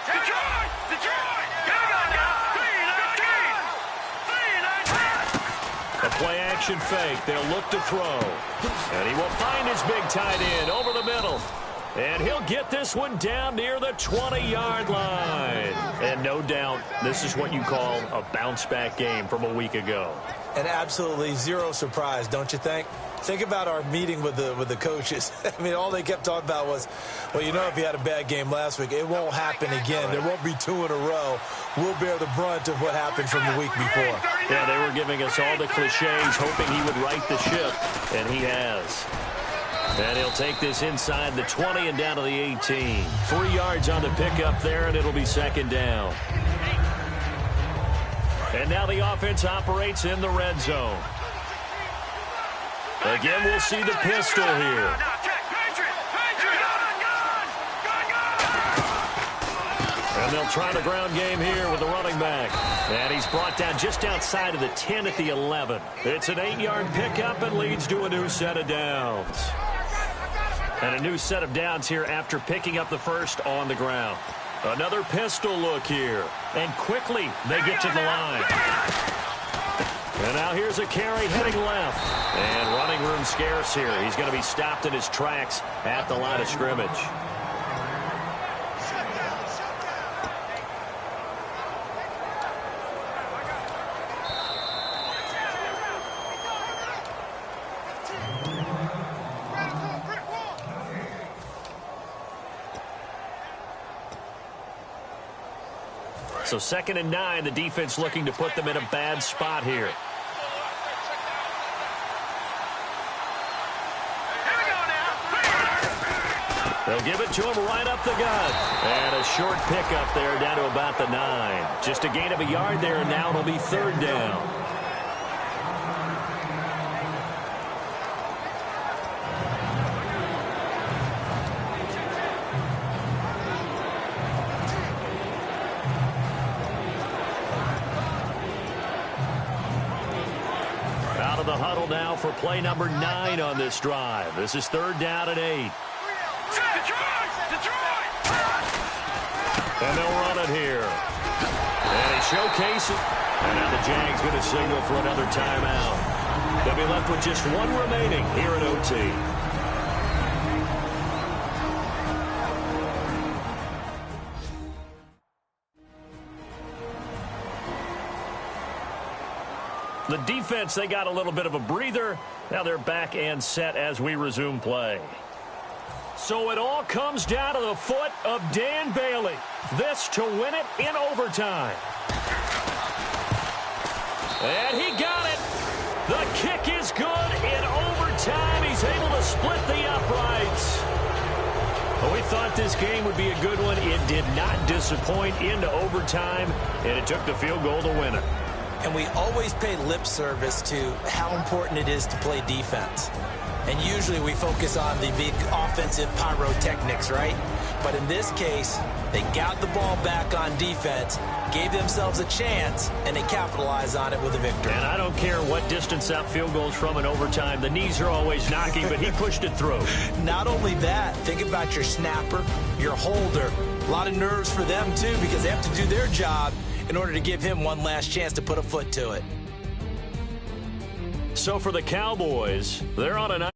Detroit! Detroit! Go, go, go! 3-19! 3-19! A play-action fake. They'll look to throw. And he will find his big tight end over the middle. And he'll get this one down near the 20-yard line. And no doubt, this is what you call a bounce-back game from a week ago. And absolutely zero surprise, don't you think? Think about our meeting with the coaches. I mean, all they kept talking about was, well, you know, if he had a bad game last week, it won't happen again. There won't be 2 in a row. We'll bear the brunt of what happened from the week before. Yeah, they were giving us all the cliches, hoping he would right the ship, and he has. And he'll take this inside the 20 and down to the 18. 3 yards on the pickup there, and it'll be 2nd down. And now the offense operates in the red zone. Again, we'll see the pistol here. And they'll try the ground game here with the running back. And he's brought down just outside of the 10 at the 11. It's an 8-yard pickup and leads to a new set of downs. And a new set of downs here after picking up the first on the ground. Another pistol look here. And quickly they get to the line. And now here's a carry heading left. And running room scarce here. He's going to be stopped in his tracks at the line of scrimmage. So 2nd and 9, the defense looking to put them in a bad spot here. They'll give it to him right up the gut. And a short pickup there down to about the 9. Just a gain of a yard there, and now it'll be 3rd down. Out of the huddle now for play number 9 on this drive. This is 3rd down and 8. And they'll run it here. And he showcases. And now the Jags going to signal for another timeout. They'll be left with just 1 remaining here at OT. The defense, they got a little bit of a breather. Now they're back and set as we resume play. So it all comes down to the foot of Dan Bailey. This to win it in overtime. And he got it. The kick is good in overtime. He's able to split the uprights. Well, we thought this game would be a good one. It did not disappoint into overtime, and it took the field goal to win it. And we always pay lip service to how important it is to play defense. And usually we focus on the big offensive pyrotechnics, right? But in this case, they got the ball back on defense, gave themselves a chance, and they capitalized on it with a victory. And I don't care what distance that field goes from in overtime. The knees are always knocking, but he pushed it through. Not only that, think about your snapper, your holder. A lot of nerves for them, too, because they have to do their job in order to give him one last chance to put a foot to it. So for the Cowboys, they're on a